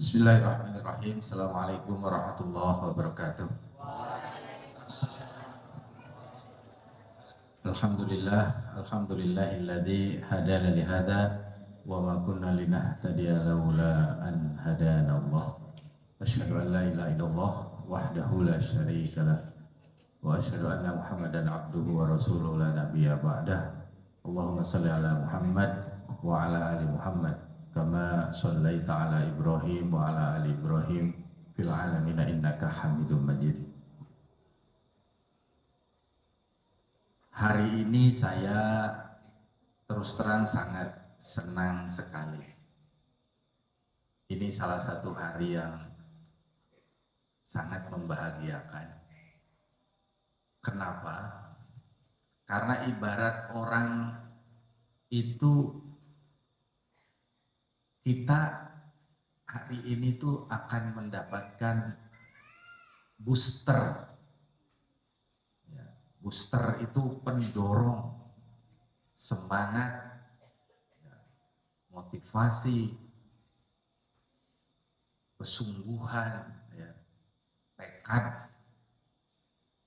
Bismillahirrahmanirrahim. Assalamualaikum warahmatullahi wabarakatuh. Alhamdulillahilladzi hadana li hada wa ma kunna linahtadiya laula an hadana Allah. Asyhadu an la ilaha illallah wahdahu la syarika lah wa asyhadu anna Muhammadan abduhu wa rasuluhu la nabiyya ba'dah. Allahumma shalli ala Muhammad wa ala ali Muhammad kama shallaita ala Ibrahim wa ala ali Ibrahim fil alamin innaka Hamidum Majid. Hari ini saya terus terang sangat senang sekali. Ini salah satu hari yang sangat membahagiakan. Kenapa? Karena ibarat orang itu, kita hari ini tuh akan mendapatkan booster. Booster itu pendorong semangat, motivasi, kesungguhan, tekad,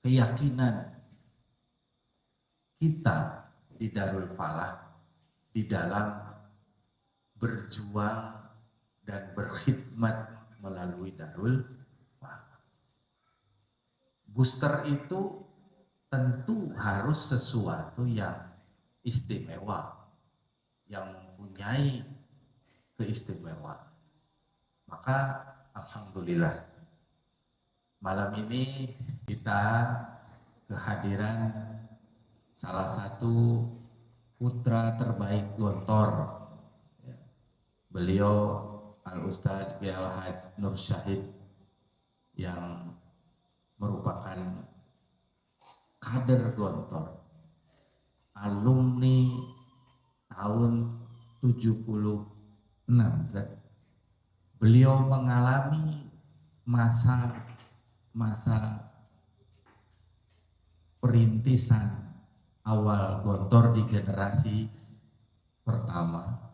keyakinan kita di Darul Falah di dalam berjuang dan berkhidmat melalui Darul Falah. Booster itu tentu harus sesuatu yang istimewa, yang mempunyai keistimewaan. Maka alhamdulillah malam ini kita kehadiran salah satu putra terbaik Gontor. Beliau Al-Ustadz Kiai Al-Hajj Nur Syahid yang merupakan kader Gontor, alumni tahun 76. Beliau mengalami masa perintisan awal Gontor di generasi pertama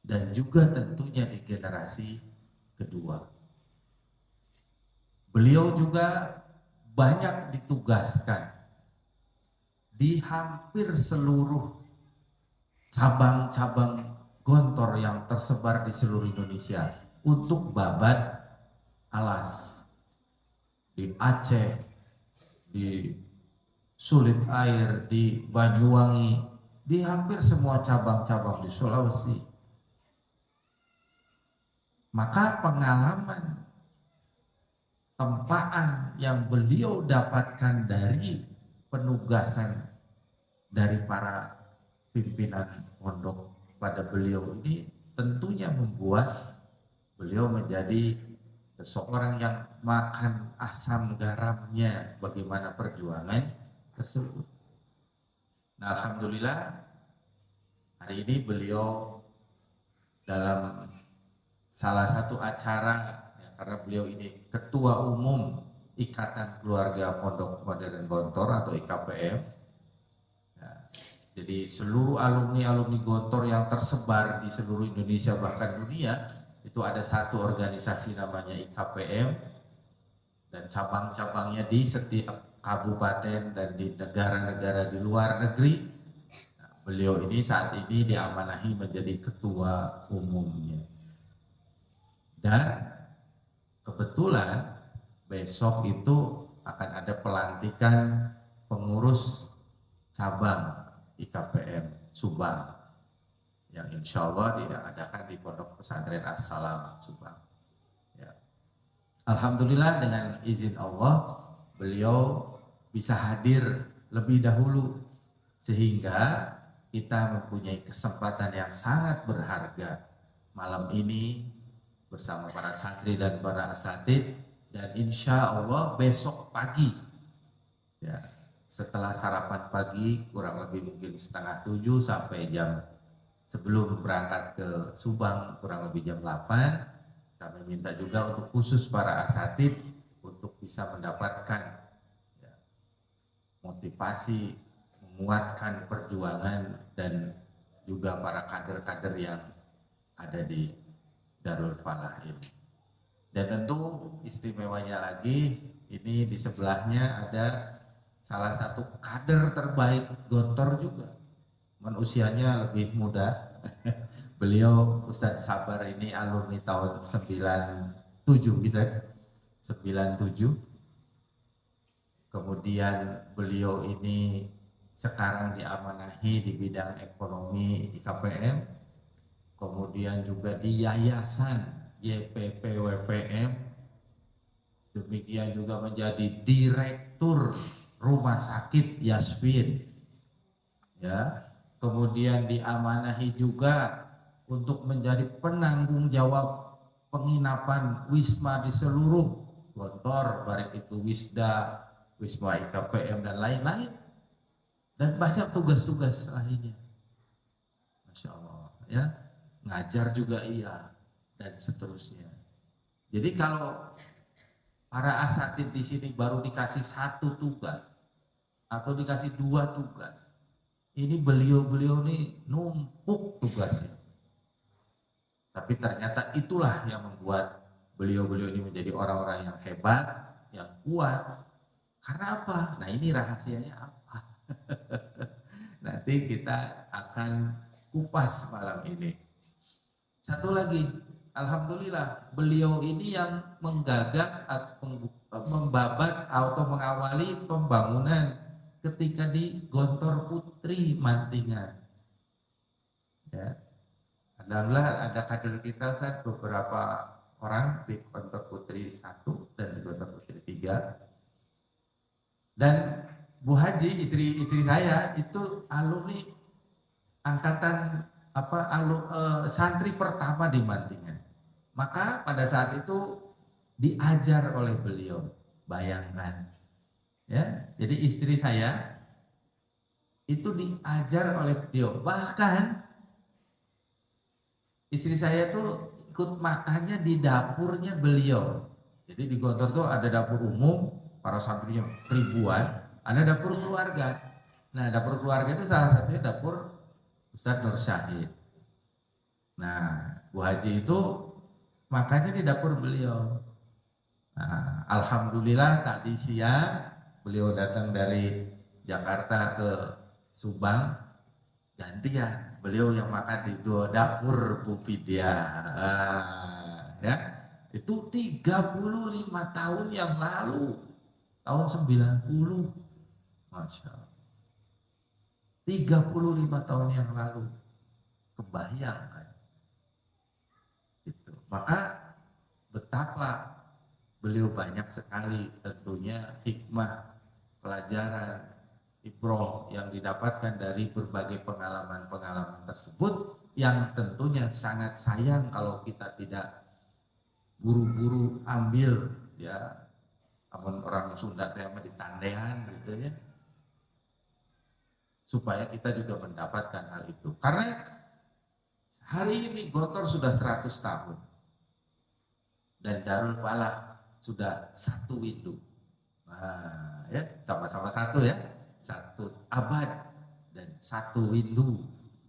dan juga tentunya di generasi kedua. Beliau juga banyak ditugaskan di hampir seluruh cabang-cabang Gontor yang tersebar di seluruh Indonesia untuk babat alas, di Aceh, di Sulit Air, di Banyuwangi, di hampir semua cabang-cabang di Sulawesi. Maka pengalaman tempaan yang beliau dapatkan dari penugasan dari para pimpinan pondok pada beliau ini tentunya membuat beliau menjadi seseorang yang makan asam garamnya bagaimana perjuangan tersebut. Nah, alhamdulillah hari ini beliau dalam salah satu acara, karena beliau ini Ketua Umum Ikatan Keluarga Pondok Modern Gontor atau IKPM. Nah, jadi seluruh alumni-alumni Gontor yang tersebar di seluruh Indonesia bahkan dunia, itu ada satu organisasi namanya IKPM dan cabang-cabangnya di setiap kabupaten dan di negara-negara di luar negeri. Nah, beliau ini saat ini diamanahi menjadi ketua umumnya. Dan kebetulan besok itu akan ada pelantikan pengurus cabang IKPM Subang yang insya Allah diadakan di Pondok Pesantren As-Salam Subang. Ya. Alhamdulillah dengan izin Allah beliau bisa hadir lebih dahulu sehingga kita mempunyai kesempatan yang sangat berharga malam ini bersama para santri dan para asatidz, dan insya Allah besok pagi ya, setelah sarapan pagi kurang lebih mungkin 6:30 sampai jam sebelum berangkat ke Subang kurang lebih jam 8, kami minta juga untuk khusus para asatidz untuk bisa mendapatkan ya, motivasi, menguatkan perjuangan dan juga para kader-kader yang ada di Darul Falah ini. Dan tentu istimewanya lagi, ini di sebelahnya ada salah satu kader terbaik Gontor juga. Usianya lebih muda. Beliau Ustadz Sabar ini alumni tahun 97 bisa 97. Kemudian beliau ini sekarang diamanahi di bidang ekonomi IKPM, kemudian juga di Yayasan YPP WPM, demikian juga menjadi Direktur Rumah Sakit Yasmin, ya. Kemudian diamanahi juga untuk menjadi penanggung jawab penginapan Wisma di seluruh Gontor, baik itu Wisda, Wisma IKPM dan lain-lain, dan banyak tugas-tugas lainnya. Masya Allah, ya, ngajar juga iya, dan seterusnya. Jadi kalau para asatid di sini baru dikasih satu tugas atau dikasih dua tugas, ini beliau-beliau ini numpuk tugasnya. Tapi ternyata itulah yang membuat beliau-beliau ini menjadi orang-orang yang hebat, yang kuat. Karena apa? Nah, ini rahasianya apa? Nanti kita akan kupas malam ini. Satu lagi, alhamdulillah beliau ini yang menggagas atau membabat atau mengawali pembangunan ketika di Gontor Putri Mantingan. Ya. Alhamdulillah ada kader kita Ustaz, beberapa orang di Gontor Putri 1 dan di Gontor Putri 3. Dan Bu Haji, istri saya itu alumni angkatan santri pertama di Mantingan. Maka pada saat itu diajar oleh beliau, bayangkan, ya. Jadi istri saya itu diajar oleh beliau. Bahkan istri saya tuh ikut makannya di dapurnya beliau. Jadi di Gontor tuh ada dapur umum, para santrinya ribuan, ada dapur keluarga. Nah, dapur keluarga itu salah satunya dapur Ustadz Nur Syahid. Nah, Bu Haji itu makannya di dapur beliau. Nah, alhamdulillah tadi siang beliau datang dari Jakarta ke Subang, gantian beliau yang makan di dua dapur Bu Vidya. Ya, itu 35 tahun yang lalu, tahun 90, Masya Allah. 35 tahun yang lalu, kebayang kan? Gitu. Maka betapa beliau banyak sekali tentunya hikmah, pelajaran, ibroh yang didapatkan dari berbagai pengalaman-pengalaman tersebut, yang tentunya sangat sayang kalau kita tidak buru-buru ambil, ya, namun orang Sunda tema ditandean gitu ya, supaya kita juga mendapatkan hal itu. Karena hari ini Gontor sudah 100 tahun dan Darul Falah sudah 1 windu. Nah, ya, sama-sama 1 ya, 1 abad dan 1 windu.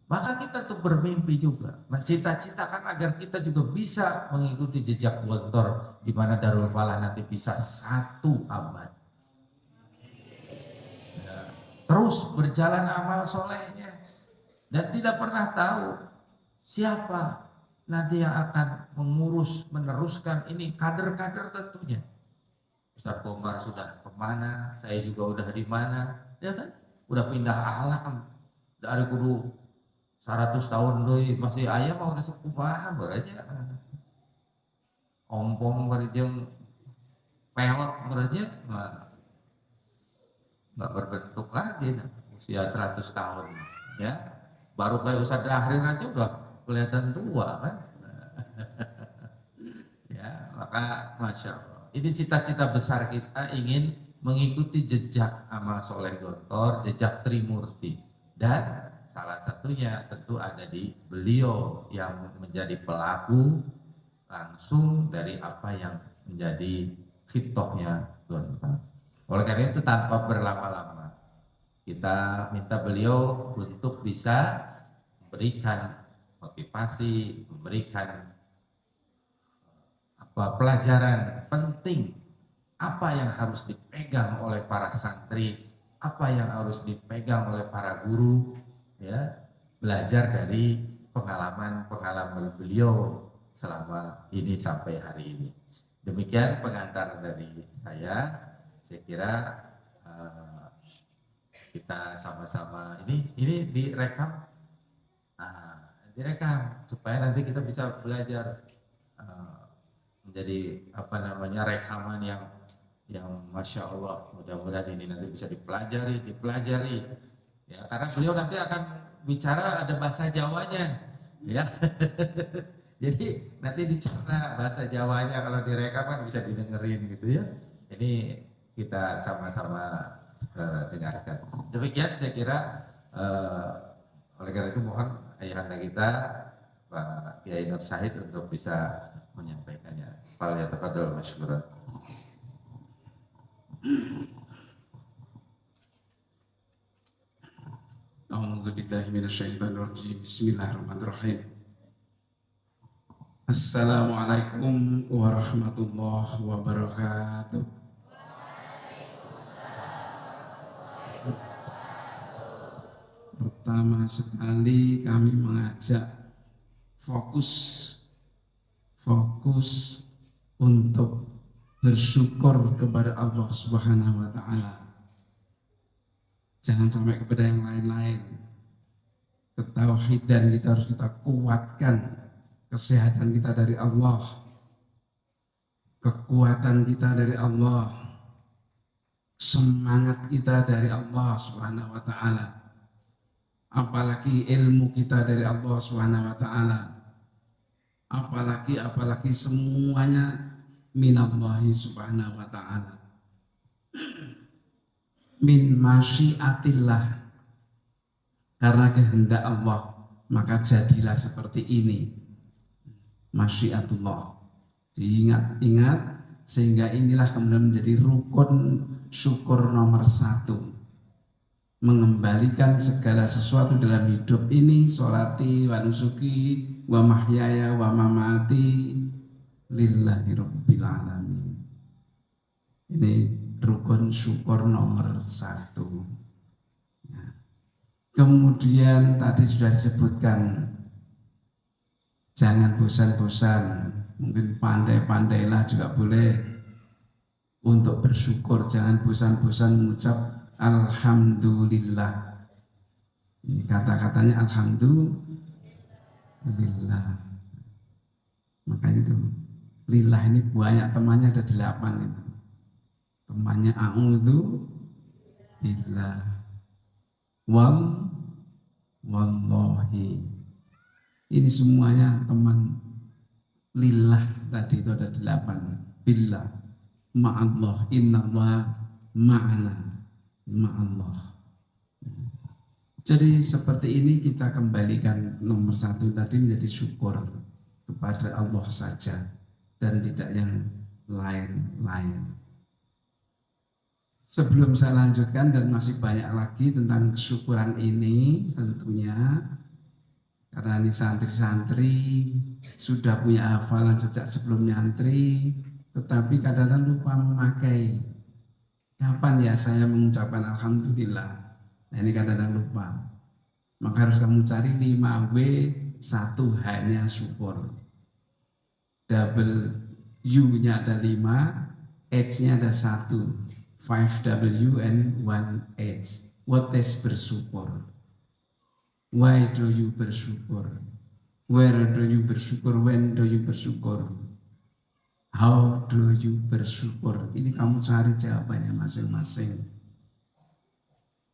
Maka kita tuh bermimpi juga, mencita-citakan agar kita juga bisa mengikuti jejak Gontor, di mana Darul Falah nanti bisa 1 abad. Terus berjalan amal solehnya, dan tidak pernah tahu siapa nanti yang akan mengurus, meneruskan ini, kader-kader tentunya. Ustaz Komar sudah kemana, saya juga udah di mana, ya kan? Udah pindah alam dari kudu 100 tahun doi masih ayam mau udah sekumaha beraja. Ompong berjeng peot beraja, nggak berbentuk lagi, usia 100 tahun, ya. Baru kayak Ustadz Dahrin aja udah kelihatan tua kan. Ya, maka Masya Allah, ini cita-cita besar kita, ingin mengikuti jejak amal soleh Gontor, jejak Trimurti, dan salah satunya tentu ada di beliau yang menjadi pelaku langsung dari apa yang menjadi khitohnya Gontor. Oleh karena itu, tanpa berlama-lama, kita minta beliau untuk bisa memberikan motivasi, memberikan pelajaran penting apa yang harus dipegang oleh para santri, apa yang harus dipegang oleh para guru, ya, belajar dari pengalaman-pengalaman beliau selama ini sampai hari ini. Demikian pengantar dari saya kira kita sama-sama ini direkam, direkam supaya nanti kita bisa belajar menjadi apa namanya rekaman yang masya Allah, mudah-mudahan ini nanti bisa dipelajari ya, karena beliau nanti akan bicara ada bahasa Jawanya ya. Jadi nanti dicerna bahasa Jawanya, kalau direkam kan bisa didengerin gitu ya. Ini kita sama-sama dengarkan. Demikian saya kira, oleh karena itu mohon ayahanda kita Pak Kiai Nur Syahid untuk bisa menyampaikannya. Fal yatafadhal masykuran. A'udzubillahi minasyaitonirrajim. Bismillahirrahmanirrahim. Assalamualaikum warahmatullahi wabarakatuh. Pertama sekali kami mengajak fokus untuk bersyukur kepada Allah Subhanahu wa Ta'ala. Jangan sampai kepada yang lain-lain. Ketauhidan kita harus kita kuatkan, kesehatan kita dari Allah, kekuatan kita dari Allah, semangat kita dari Allah Subhanahu wa Ta'ala, apalagi ilmu kita dari Allah Subhanahu wa Ta'ala, apalagi semuanya minallahi Subhanahu wa Ta'ala, min masyiatillah, karena kehendak Allah maka jadilah seperti ini. Masyiatullah diingat-ingat, sehingga inilah kemudian menjadi rukun syukur nomor 1, mengembalikan segala sesuatu dalam hidup ini, sholati wa nusuki wa mahyaya wa mamati lillahi rabbil alamin. Ini rukun syukur nomor 1. Kemudian tadi sudah disebutkan, jangan bosan-bosan, mungkin pandai-pandailah juga boleh untuk bersyukur, jangan bosan-bosan mengucap alhamdulillah. Ini kata-katanya alhamdulillah. Makanya itu lillah ini banyak temannya, ada 8 itu. Temannya a'udzu billah, wallahi. Ini semuanya teman lillah tadi itu ada 8. Billah, ma'allah, innallah ma'ana, ma'allah. Jadi seperti ini kita kembalikan nomor 1 tadi menjadi syukur kepada Allah saja dan tidak yang lain-lain. Sebelum saya lanjutkan, dan masih banyak lagi tentang kesyukuran ini tentunya, karena ini santri-santri sudah punya hafalan sejak sebelum nyantri, tetapi kadang-kadang lupa memakai. Kapan ya saya mengucapkan alhamdulillah? Nah, ini kadang-kadang lupa. Maka harus kamu cari 5W, 1H-nya syukur. Double U-nya ada 5, H-nya ada 1. 5W and 1H. What is bersyukur? Why do you bersyukur? Where do you bersyukur? When do you bersyukur? How do you bersyukur? Ini kamu cari jawabannya masing-masing.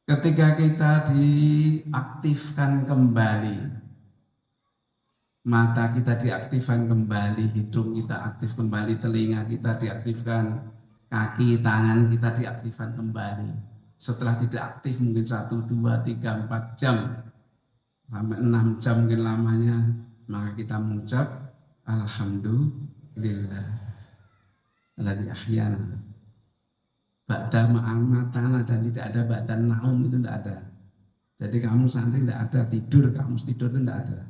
Ketika kita diaktifkan kembali, mata kita diaktifkan kembali, hidung kita aktif kembali, telinga kita diaktifkan, kaki, tangan kita diaktifkan kembali. Setelah tidak aktif mungkin 1, 2, 3, 4 jam, sampai 6 jam mungkin lamanya, maka kita mengucap alhamdulillah alladzi ahyana ba'da ma'amatana, dan tidak ada ba'da naum, itu tidak ada. Jadi kamu santri tidak ada tidur, kamu tidur itu tidak ada,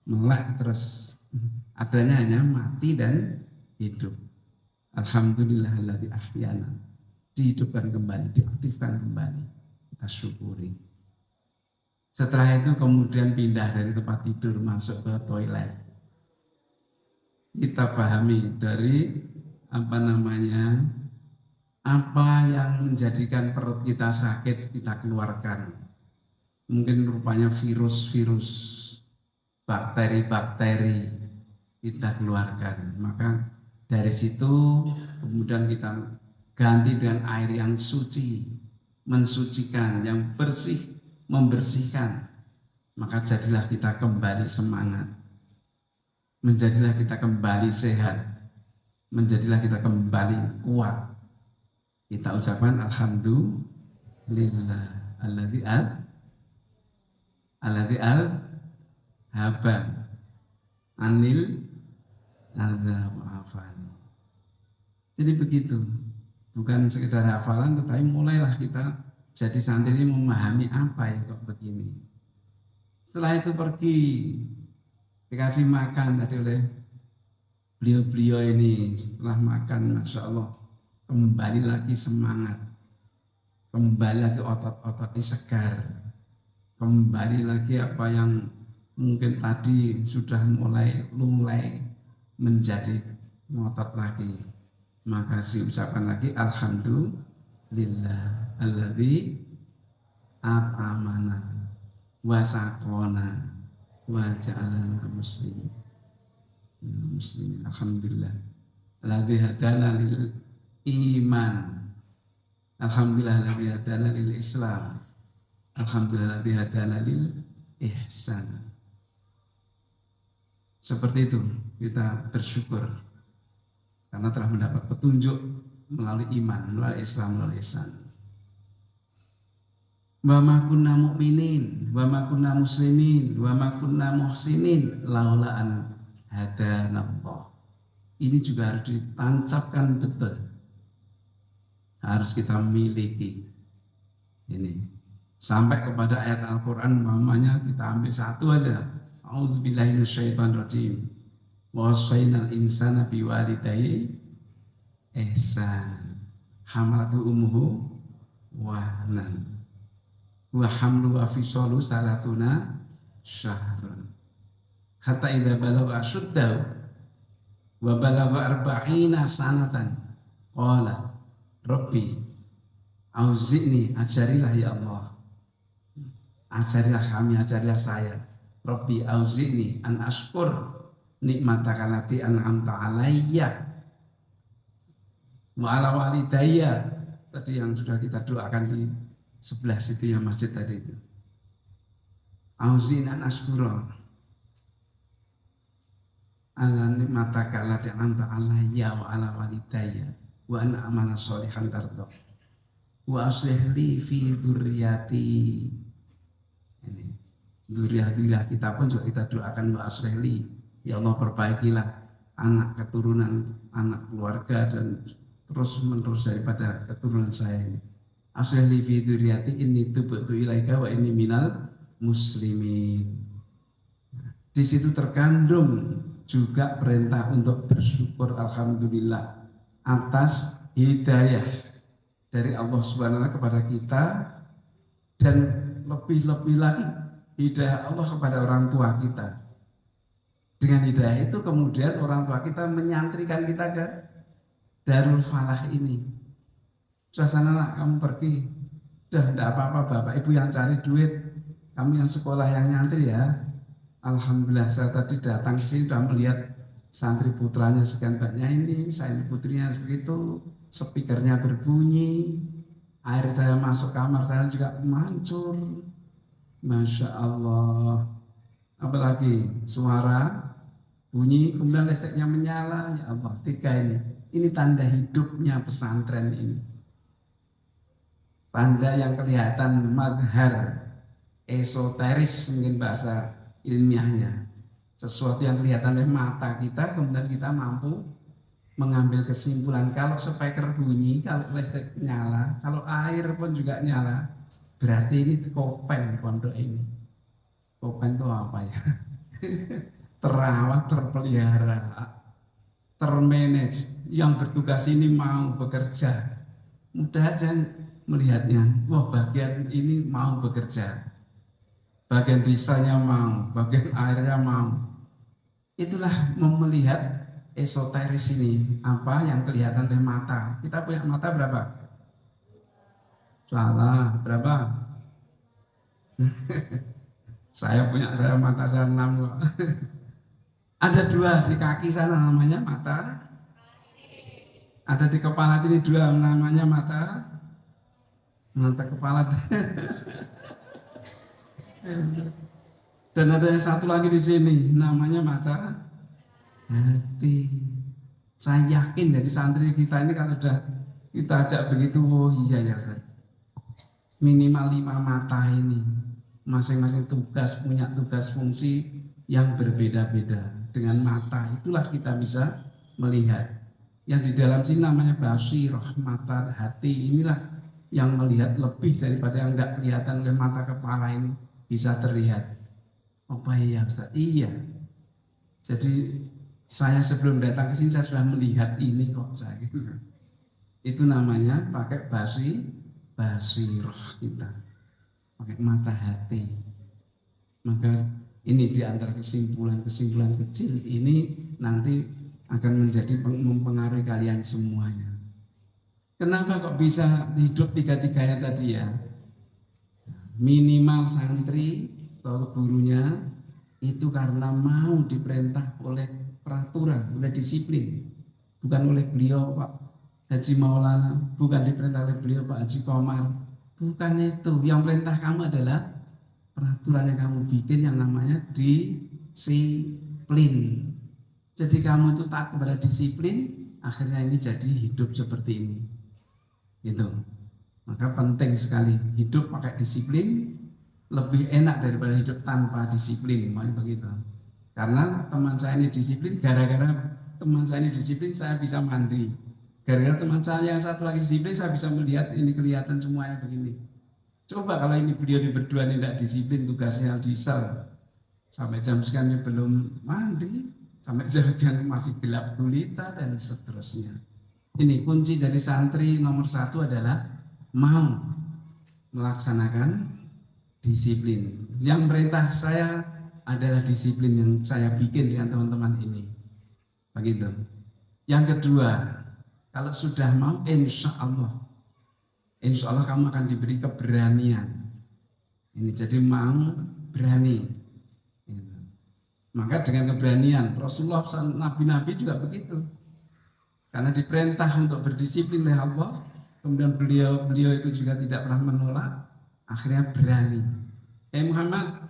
melek terus. Adanya hanya mati dan hidup. Alhamdulillahilladzi ahyana, dihidupkan kembali, diaktifkan kembali. Kita syukuri. Setelah itu kemudian pindah dari tempat tidur masuk ke toilet. Kita pahami dari apa yang menjadikan perut kita sakit kita keluarkan. Mungkin rupanya virus-virus, bakteri-bakteri kita keluarkan. Maka dari situ kemudian kita ganti dengan air yang suci, mensucikan, yang bersih, membersihkan. Maka jadilah kita kembali semangat, menjadilah kita kembali sehat, menjadilah kita kembali kuat. Kita ucapkan alhamdulillah alladzi haba anil adza wa afani. Jadi begitu, bukan sekedar hafalan, tetapi mulailah kita jadi santri ini memahami apa ya kok begini. Setelah itu pergi, dikasih makan tadi oleh beliau-beliau ini. Setelah makan, Masya Allah, kembali lagi semangat, kembali lagi otot-ototnya segar, kembali lagi apa yang mungkin tadi sudah mulai lunglai menjadi ngotot lagi. Maka diucapkan lagi alhamdulillah alladzi at'amana wa saqona wa ja'alana muslimin. Alhamdulillah alladzi hadana lil iman, alhamdulillah alladzi hadana lil islam, alhamdulillah alladzi hadana lil ihsan. Seperti itu kita bersyukur karena telah mendapat petunjuk melalui iman, melalui Islam, melalui ihsan. Wa ma kunna mu'minin, wa ma kunna muslimin, wa ma kunna muhsinin laula an hadanallah. Ini juga harus ditancapkan betul. Harus kita miliki. Ini sampai kepada ayat Al-Qur'an mamanya kita ambil satu aja. A'udzubillahi minasyaitonirrajim. Wa wassaynal insana biwalidayhi ihsan. Hamalatu ummuhu wahnan wa hamlu wa fisalu salatuna syahrun hatta idza balagha ashuddahu wa balagha arba'ina sanatan qala rabbi auzi'ni, ajarilah ya Allah, ajarilah kami, ajarilah saya, rabbi auzi'ni an ashkur nikmataka allati an'amta alayya wa ala walidayya. Tadi yang sudah kita doakan di sebelah situ yang masjid tadi itu. Auzi'ni an ashkura ala nikmataka allati an'amta alayya wa ala walidayya wa an amala sholihan tarda wa aslih li fi dzurriyyati. Ini dzurriyyah kita pun juga kita doakan wa aslih li, ya Allah perbaikilah anak keturunan, anak keluarga dan terus menerus daripada keturunan saya ini. Aslih li fi dzurriyyati inni tubtu ilaika wa inni minal muslimin. Di situ terkandung juga perintah untuk bersyukur alhamdulillah atas hidayah dari Allah Subhanahu wa taala kepada kita, dan lebih-lebih lagi hidayah Allah kepada orang tua kita. Dengan hidayah itu kemudian orang tua kita menyantrikan kita ke Darul Falah ini. Sudah sana nak, kamu pergi, udah tidak apa-apa, bapak ibu yang cari duit, kamu yang sekolah yang nyantri ya. Alhamdulillah saya tadi datang ke sini sudah melihat santri putranya sekian banyaknya ini, saya putrinya begitu, speakernya berbunyi, air saya masuk kamar saya juga mancur, Masya Allah. Apalagi suara bunyi, kemudian listriknya menyala, ya Allah, tiga ini. Ini tanda hidupnya pesantren ini. Tanda yang kelihatan madhar, esoteris mungkin bahasa ilmiahnya. Sesuatu yang kelihatan oleh mata kita, kemudian kita mampu mengambil kesimpulan. Kalau speaker bunyi, kalau listrik nyala, kalau air pun juga nyala, berarti ini kopen pondok ini. Kopen itu apa ya? Terawat, terpelihara, termanage, yang bertugas ini mau bekerja, mudah aja melihatnya. Wah, bagian ini mau bekerja, bagian risanya mau, bagian airnya mau. Itulah melihat esoteris ini, apa yang kelihatan oleh mata. Kita punya mata berapa? Salah, berapa? Saya mata saya 6 kok. Ada 2 di kaki sana namanya mata. Ada di kepala sini 2 namanya mata. Mata kepala. Dan ada yang satu lagi di sini namanya mata hati. Saya yakin jadi santri kita ini kalau udah kita ajak begitu, oh iya ya Ustaz. Minimal 5 mata ini. Masing-masing tugas punya tugas fungsi yang berbeda-beda. Dengan mata itulah kita bisa melihat. Yang di dalam sini namanya basirah, mata hati, inilah yang melihat lebih daripada yang enggak kelihatan oleh mata kepala ini, bisa terlihat. Apa iya Ustaz? Iya. Jadi saya sebelum datang ke sini saya sudah melihat ini kok saya. Itu namanya pakai basirah kita. Pakai mata hati. Maka ini di antara kesimpulan-kesimpulan kecil ini nanti akan menjadi mempengaruhi kalian semuanya. Kenapa kok bisa hidup tiga-tiganya tadi ya? Minimal santri atau gurunya itu karena mau diperintah oleh peraturan, oleh disiplin. Bukan oleh beliau Pak Haji Maulana, bukan diperintah oleh beliau Pak Haji Komar. Bukan itu. Yang perintah kamu adalah peraturan yang kamu bikin yang namanya disiplin. Jadi kamu itu taat kepada disiplin, akhirnya ini jadi hidup seperti ini. Gitu. Maka penting sekali hidup pakai disiplin, lebih enak daripada hidup tanpa disiplin, makanya begitu. Karena teman saya ini disiplin, gara-gara teman saya ini disiplin, saya bisa mandi. Gara-gara teman saya yang satu lagi disiplin, saya bisa melihat ini kelihatan semuanya begini. Coba kalau ini beliau berdua ini tidak disiplin, tugasnya di sel, sampai jam sekian belum mandi, sampai jam sekian masih gelap gulita dan seterusnya. Ini kunci dari santri nomor 1 adalah mau melaksanakan disiplin. Yang perintah saya adalah disiplin yang saya bikin dengan teman-teman ini. Begitu. Yang kedua, kalau sudah mau, insya Allah kamu akan diberi keberanian. Ini jadi mau berani. Maka dengan keberanian, Rasulullah, Nabi-Nabi juga begitu. Karena diperintah untuk berdisiplin oleh Allah, kemudian beliau itu juga tidak pernah menolak, akhirnya berani. Muhammad,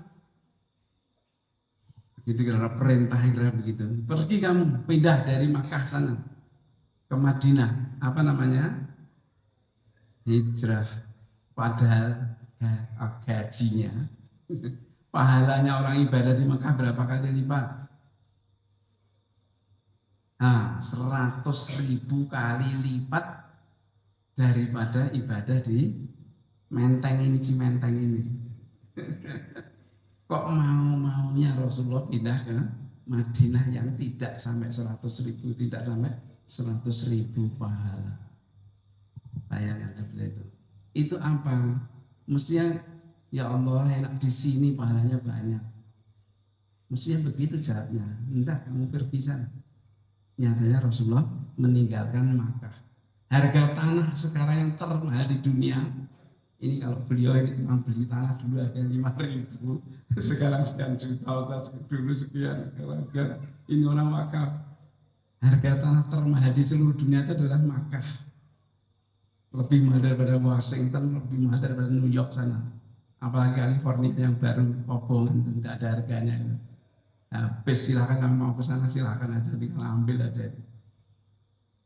begitu kira perintah yang kira begitu. Pergi kamu, pindah dari Makkah sana ke Madinah. Apa namanya? Hijrah. Padahal gajinya, pahalanya orang ibadah di Makkah berapa kali lipat? 100.000 kali lipat daripada ibadah di menteng ini, Cimenteng ini. Kok mau-maunya Rasulullah pindah ke Madinah yang tidak sampai 100.000, tidak sampai 100.000 pahala. Bayangkan seperti itu. Itu apa? Mestinya ya Allah enak di sini pahalanya banyak. Mestinya begitu jawabnya. Enggak, kamu pergi sana. Nyatanya Rasulullah meninggalkan Makkah. Harga tanah sekarang yang termahal di dunia. Ini kalau beliau ini cuma beli tanah dulu ada 5.000, sekarang sekian juta, dulu sekian, sekarang ini orang wakaf. Harga tanah termahal di seluruh dunia itu adalah Makkah. Lebih mahal daripada Washington, lebih mahal daripada New York sana. Apalagi California yang baru obongan, tidak ada harganya. Habis, silahkan kamu mau ke sana silahkan aja, tinggal ambil aja.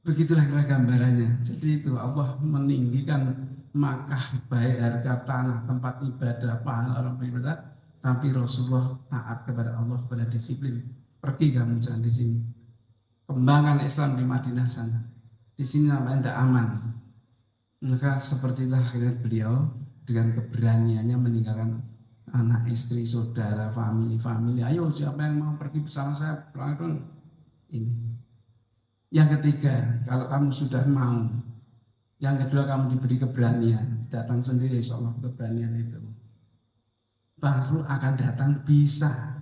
Begitulah kira gambarannya. Jadi itu Allah meninggikan Makkah, baik harga tanah, tempat ibadah, pahala orang beribadah, tapi Rasulullah taat kepada Allah, kepada disiplin. Pergi kamu, jangan di sini. Kembangkan Islam di Madinah sana. Di sini namanya tidak aman. Maka sepertilah akhirnya beliau dengan keberaniannya meninggalkan anak, istri, saudara, famili. Ayo siapa yang mau pergi bersama saya? Ini. Yang ketiga, kalau kamu sudah mau. Yang kedua, kamu diberi keberanian. Datang sendiri, insya Allah keberanian itu. Baru akan datang bisa.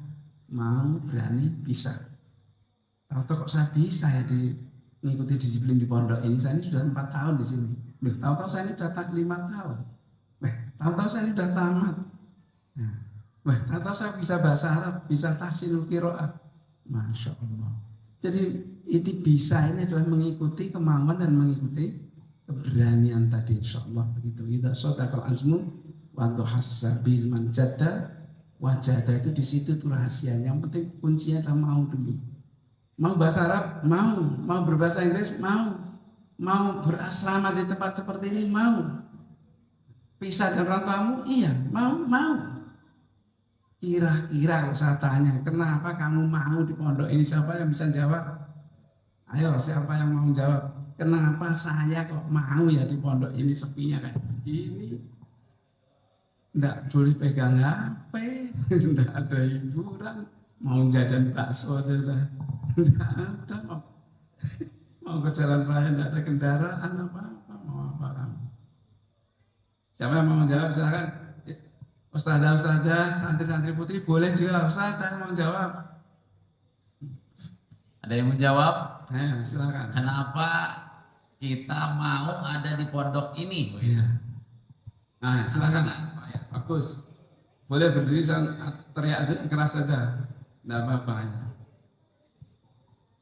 Mau, berani, bisa. Tahu kok saya bisa ya mengikuti disiplin di pondok ini. Saya ini sudah 4 tahun di sini. Loh, tahu-tahu saya ini sudah 5 tahun. Tahu-tahu saya ini sudah tamat. Wah, tahu-tahu saya bisa bahasa Arab, bisa tahsinul qiraah. Masya Allah. Jadi ini bisa, ini adalah mengikuti kemauan dan mengikuti keberanian tadi, insya Allah begitu. Kita sodaqal azmu wa tuhassabil manjada wajada, itu di situ tuh rahasianya. Yang penting kuncinya adalah mau dulu. Mau bahasa Arab, mau berbahasa Inggris, mau berasrama di tempat seperti ini, mau pisah dengan orang tuamu, iya, mau. Kira-kira kalau saya tanya, kenapa kamu mau di pondok ini? Siapa yang bisa jawab? Ayo, siapa yang mau jawab? Kenapa saya kok mau ya di pondok ini, sepinya kayak begini? Nggak boleh pegang HP, nggak ada hiburan, mau jajan bakso aja nggak ada, mau ke jalan raya nggak ada kendaraan apa-apa, mau apa kamu? Siapa yang mau jawab? Silakan. Ustazah, santri-santri putri boleh juga. Ustaz, saya mau jawab. Ada yang menjawab? Silakan. Kenapa kita mau ada di pondok ini? Iya. Nah, silakan. Bagus. Boleh berdiri, teriak aja, keras saja. Tidak apa-apa.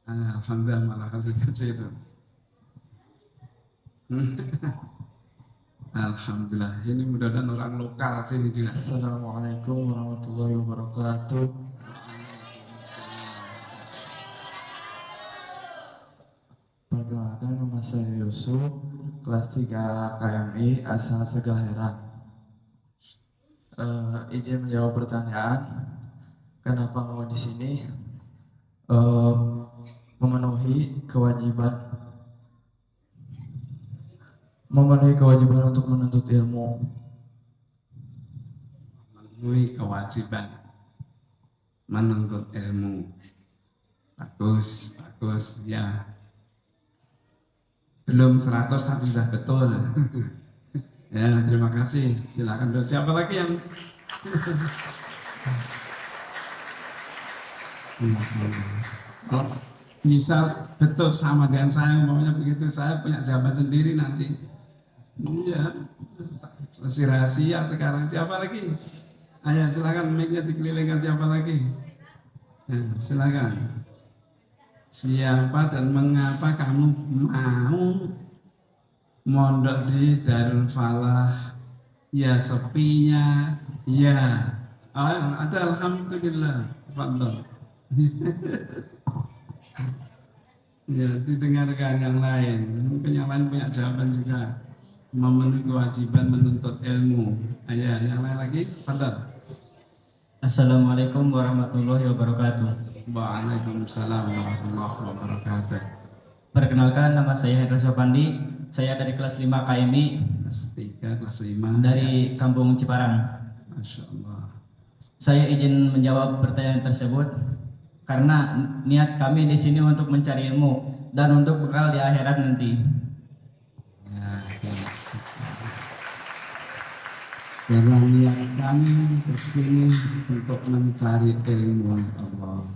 Alhamdulillah, malah kecil itu. Alhamdulillah, ini mudah-mudahan orang lokal sini juga. Assalamualaikum warahmatullahi wabarakatuh. Perkenalkan, nama saya Yusuf, kelas 3 KMI asal Segalera. Izin menjawab pertanyaan, kenapa mau di sini? Memenuhi kewajiban untuk menuntut ilmu. Memenuhi kewajiban menuntut ilmu. Bagus ya. Belum 100 tapi sudah betul. Ya, terima kasih. Silakan. Siapa lagi yang bisa betul sama dengan saya, umpamanya begitu, saya punya jawaban sendiri nanti. Iya, masih rahasia sekarang. Siapa lagi? Ayo silakan, mic-nya dikelilingkan. Siapa lagi? Ya, silakan. Siapa dan mengapa kamu mau mondok di Darul Falah? Ya, sepinya. Ya, ada, alhamdulillah. Fadhol. Ya, didengarkan yang lain. Mungkin yang lain punya jawaban juga. Memenuhi kewajiban menuntut ilmu. Ayo, yang lain lagi. Fadhol. Assalamualaikum warahmatullahi wabarakatuh. Waalaikumsalam warahmatullahi wabarakatuh. Perkenalkan, nama saya Hendra Sopandi. Saya dari kelas 5 KMI Kelas 3, kelas 5 dari Kampung Ciparang. Masya Allah. Saya izin menjawab pertanyaan tersebut karena niat kami di sini untuk mencari ilmu dan untuk bekal di akhirat nanti. Karena niat kami kesini untuk mencari ilmu Allah.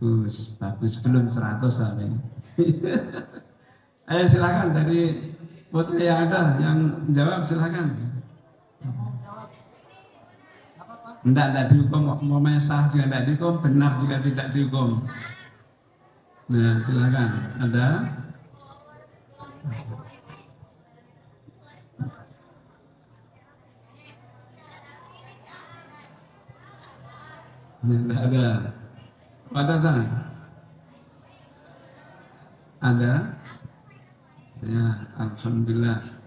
Bagus, belum 100 sampai. Ayo silakan, dari putri yang ada yang jawab, silakan. Enggak dihukum, mau salah juga enggak dihukum, benar juga tidak dihukum. Nah, silakan. Ada? Tidak ada. Ada sana? Ada? Ya, alhamdulillah.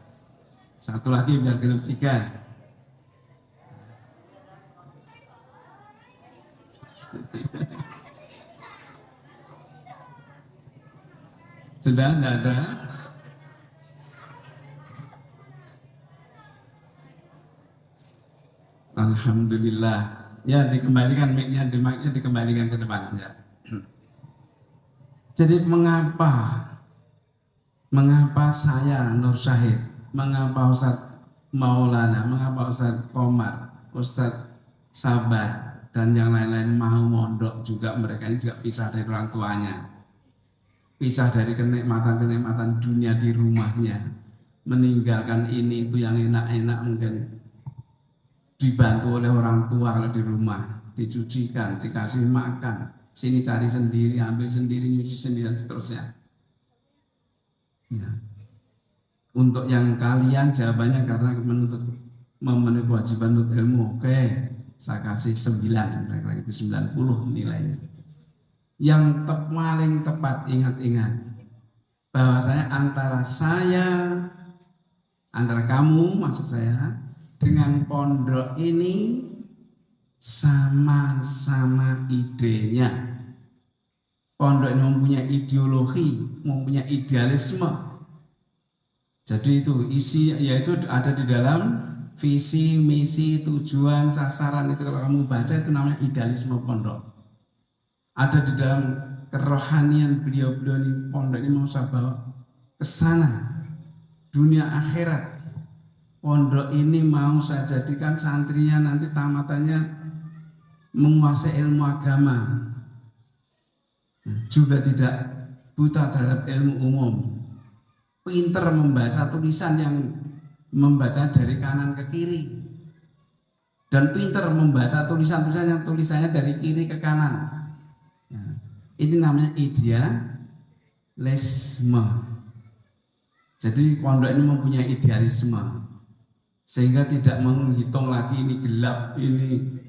Satu lagi biar genap 3. Sudah tidak ada? Alhamdulillah. Ya, dikembalikan mic-nya, dikembalikan ke depan ya. Jadi mengapa saya Nur Syahid, mengapa Ustadz Maulana, mengapa Ustadz Komar, Ustadz Sabar, dan yang lain-lain mau mondok juga, mereka ini juga pisah dari orang tuanya, pisah dari kenikmatan-kenikmatan dunia di rumahnya, meninggalkan ini itu yang enak-enak, mungkin dibantu oleh orang tua kalau di rumah, dicucikan, dikasih makan, sini cari sendiri, ambil sendiri, nyuci sendiri, dan seterusnya. Ya. Untuk yang kalian jawabannya karena memenuhi kewajiban untuk ilmu, oke, saya kasih 9, kira-kira itu 90 nilainya. Yang paling tepat, ingat-ingat bahwa antara kamu maksud saya dengan pondok ini sama-sama idenya. Pondok ini mempunyai ideologi, mempunyai idealisme. Jadi itu yaitu ada di dalam visi, misi, tujuan, sasaran, itu kalau kamu baca itu namanya idealisme pondok. Ada di dalam kerohanian beliau-beliau ini, pondok ini mau saya bawa ke sana, dunia akhirat. Pondok ini mau saya jadikan santrinya nanti tamatannya menguasai ilmu agama, juga tidak buta terhadap ilmu umum, pinter membaca tulisan yang membaca dari kanan ke kiri, dan pinter membaca tulisan-tulisan yang tulisannya dari kiri ke kanan. Ini namanya idealisme. Jadi pondok ini mempunyai idealisme, sehingga tidak menghitung lagi ini gelap, ini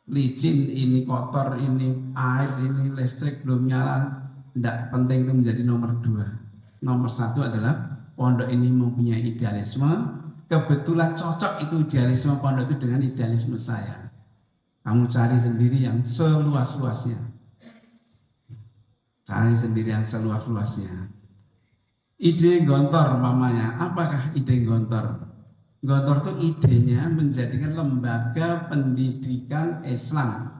licin, ini kotor, ini air, ini listrik belum nyala. Tidak penting, itu menjadi nomor 2. Nomor 1 adalah pondok ini mempunyai idealisme. Kebetulan cocok itu idealisme pondok itu dengan idealisme saya. Kamu cari sendiri yang seluas-luasnya. Cari sendiri yang seluas-luasnya. Ide Gontor umpamanya, apakah ide Gontor? Gontor itu idenya menjadikan lembaga pendidikan Islam.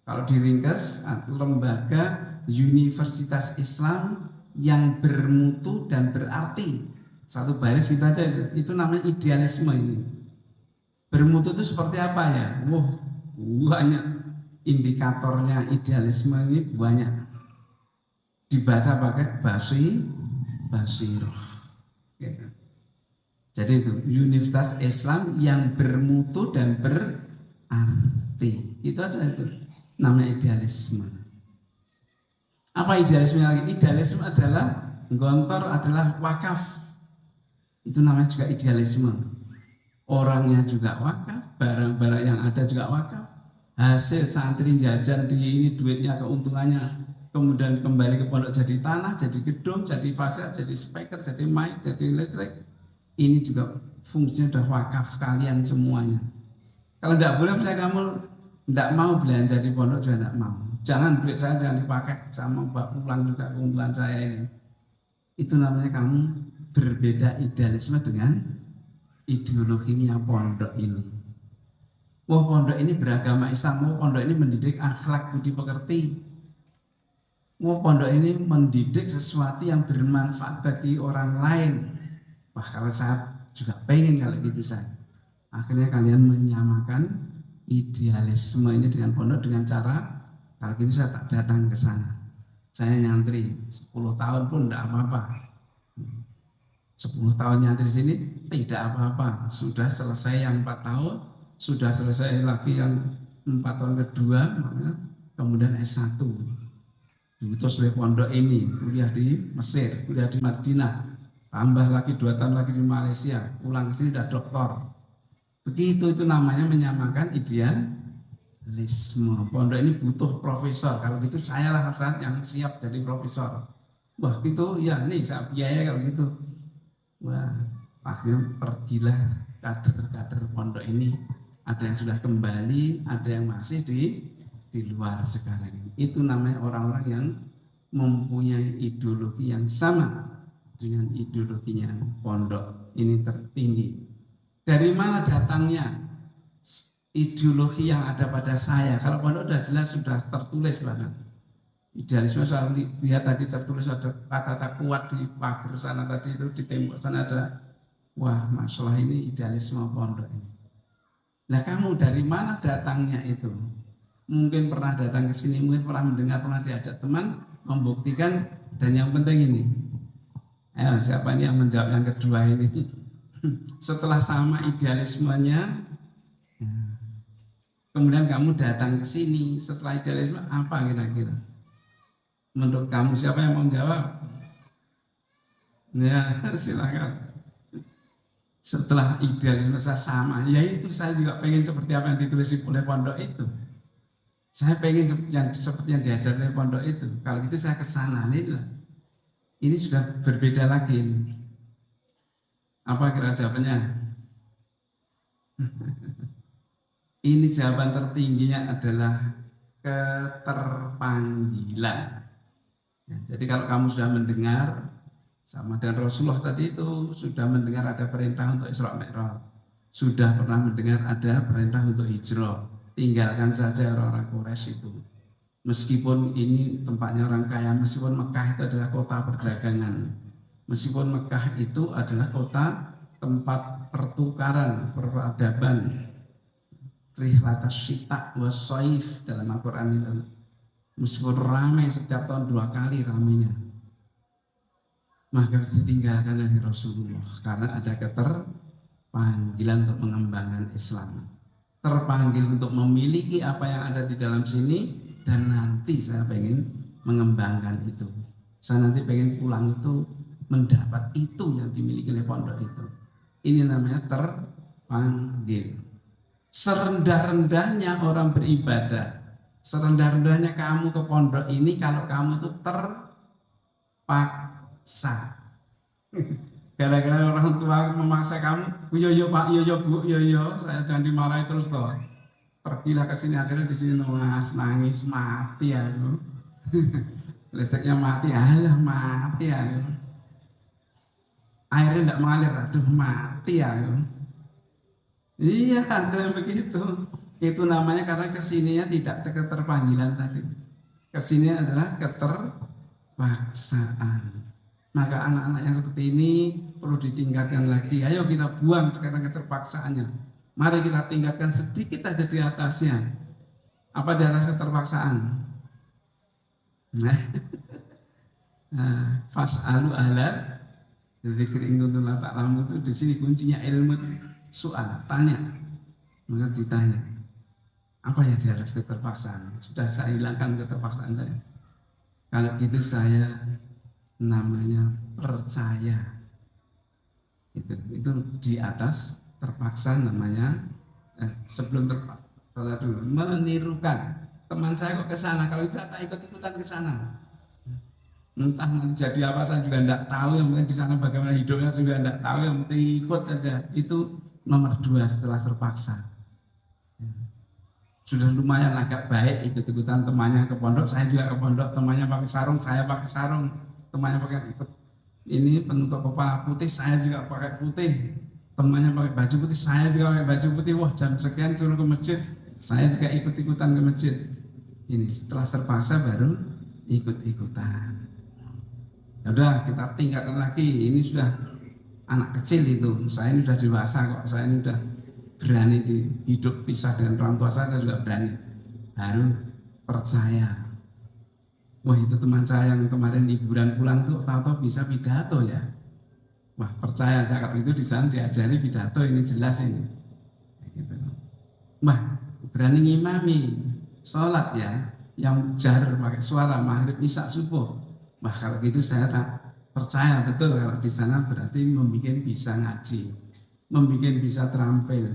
Kalau diringkas, lembaga Universitas Islam yang bermutu dan berarti. Satu baris kita aja, itu namanya idealisme ini. Bermutu itu seperti apa ya? Banyak indikatornya idealisme ini, banyak. Dibaca pakai basiroh. Gitu. Jadi itu Universitas Islam yang bermutu dan berarti. Itu aja itu namanya idealisme. Apa idealisme lagi? Idealisme adalah Gontor adalah wakaf. Itu namanya juga idealisme. Orangnya juga wakaf, barang-barang yang ada juga wakaf. Hasil santri jajan di ini, duitnya, keuntungannya, kemudian kembali ke pondok jadi tanah, jadi gedung, jadi fasilitas, jadi speaker, jadi mic, jadi listrik. Ini juga fungsinya sudah wakaf kalian semuanya. Kalau tidak boleh, misalnya kamu tidak mau belanja di pondok, juga tidak mau. Jangan, duit saya jangan dipakai, sama bawa pulang juga keuntungan saya ini. Itu namanya kamu berbeda idealisme dengan ideologinya pondok ini. Wah, pondok ini beragama Islam, pondok ini mendidik akhlak budi pekerti. Pondok ini mendidik sesuatu yang bermanfaat bagi orang lain. Wah, kalau saya juga pengen kalau gitu saya. Akhirnya kalian menyamakan idealisme ini dengan pondok dengan cara, kalau gitu saya tak datang ke sana. Saya nyantri 10 tahun pun tidak apa-apa. 10 tahun nyantri sini tidak apa-apa. Sudah selesai yang 4 tahun, sudah selesai lagi yang 4 tahun kedua, kemudian S1. Terus oleh pondok ini, kuliah di Mesir, kuliah di Madinah, tambah lagi 2 tahun lagi di Malaysia, pulang ke sini udah doktor. Begitu, itu namanya menyamakan idealisme. Pondok ini butuh profesor, kalau gitu saya lah yang siap jadi profesor. Wah gitu, ya nih saya biaya kalau gitu. Wah, akhirnya pergilah kader-kader pondok ini. Ada yang sudah kembali, ada yang masih di luar sekarang ini. Itu namanya orang-orang yang mempunyai ideologi yang sama dengan ideologinya pondok ini tertinggi. Dari mana datangnya ideologi yang ada pada saya? Kalau pondok sudah jelas, sudah tertulis bahkan. Idealisme saya lihat tadi tertulis ada kata-kata kuat di pagar sana tadi itu, di tembok sana ada. Wah, masalah ini idealisme pondok ini. Nah, kamu dari mana datangnya itu? Mungkin pernah datang ke sini, mungkin pernah mendengar, pernah diajak teman, membuktikan, dan yang penting ini. Ayo, siapa ini yang menjawab yang kedua ini? Setelah sama idealismenya, kemudian kamu datang ke sini, setelah idealisme apa kira-kira? Menurut kamu siapa yang mau jawab? Ya, silakan. Setelah idealisme saya sama, yaitu saya juga pengen seperti apa yang ditulis oleh pondok itu. Saya pengen seperti yang diajarkan oleh pondok itu. Kalau gitu saya ke sana, ini sudah berbeda lagi. Apa kira jawabannya? Ini jawaban tertingginya adalah keterpanggilan. Ya, jadi kalau kamu sudah mendengar sama dengan Rasulullah tadi itu sudah mendengar ada perintah untuk Isra Mi'raj, sudah pernah mendengar ada perintah untuk hijrah, tinggalkan saja orang-orang Quraisy itu. Meskipun ini tempatnya orang kaya, meskipun Mekah itu adalah kota perdagangan, meskipun Mekah itu adalah kota tempat pertukaran, peradaban, rihlatas syita wa shaif dalam Al-Quran itu. Meskipun ramai setiap tahun 2 kali ramainya, maka ditinggalkan oleh Rasulullah karena ada keterpanggilan untuk mengembangkan Islam, terpanggil untuk memiliki apa yang ada di dalam sini, dan nanti saya pengen mengembangkan itu. Saya nanti pengen pulang itu mendapat itu yang dimiliki oleh pondok itu. Ini namanya terpanggil. Serendah-rendahnya orang beribadah, serendah-rendahnya kamu ke pondok ini kalau kamu itu terpaksa. Gara-gara orang tua memaksa kamu, yo Pak, yo Bu, yo, saya jangan dimarahi terus toh. Pergilah ke sini, akhirnya di sini nangis, mati aku. Listriknya mati, mati aku. Airnya tidak mengalir, aduh mati aku. Iya, ada yang begitu. Itu namanya karena kesininya tidak keterpanggilan tadi. Kesininya adalah keterpaksaan. Maka anak-anak yang seperti ini perlu ditingkatkan lagi. Ayo kita buang sekarang keterpaksaannya. Mari kita tingkatkan sedikit aja di atasnya. Apa di atas keterpaksaan? Nah, fas'alu ahla dzikri in kuntum la ta'lamun, itu di sini kuncinya ilmu itu. Soal, tanya, maka ditanya, apa ya di atas keterpaksaan? Sudah saya hilangkan keterpaksaan saya. Kalau gitu saya namanya percaya. Itu di atas terpaksa namanya. Sebelum terpaksa dulu menirukan. Teman saya kok ke sana, kalau itu saya tak ikut-ikutan ke sana. Entah nanti jadi apa saya juga tidak tahu, yang penting di sana bagaimana hidupnya juga tidak tahu, yang penting ikut saja. Itu nomor 2 setelah terpaksa. Sudah lumayan agak baik ikut-ikutan temannya ke pondok, saya juga ke pondok, temannya pakai sarung, saya pakai sarung, temannya pakai ini penutup kepala putih, saya juga pakai putih, temannya pakai baju putih, saya juga pakai baju putih. Wah, jam sekian suruh ke masjid, saya juga ikut-ikutan ke masjid. Ini setelah terpaksa baru ikut-ikutan. Udah kita tingkatkan lagi, ini sudah anak kecil itu, saya ini sudah dewasa kok, saya ini sudah berani hidup pisah dengan orang tua saya juga berani. Baru percaya. Wah, itu teman saya yang kemarin liburan pulang tuh tahu-tahu bisa pidato ya. Wah, percaya saya kalau itu di sana diajari pidato, ini jelas ini. Gitu. Wah, berani ngimami sholat ya, yang jar pakai suara maghrib, isya, subuh. Wah, kalau gitu saya tak percaya betul kalau di sana berarti membuat bisa ngaji, membuat bisa terampil,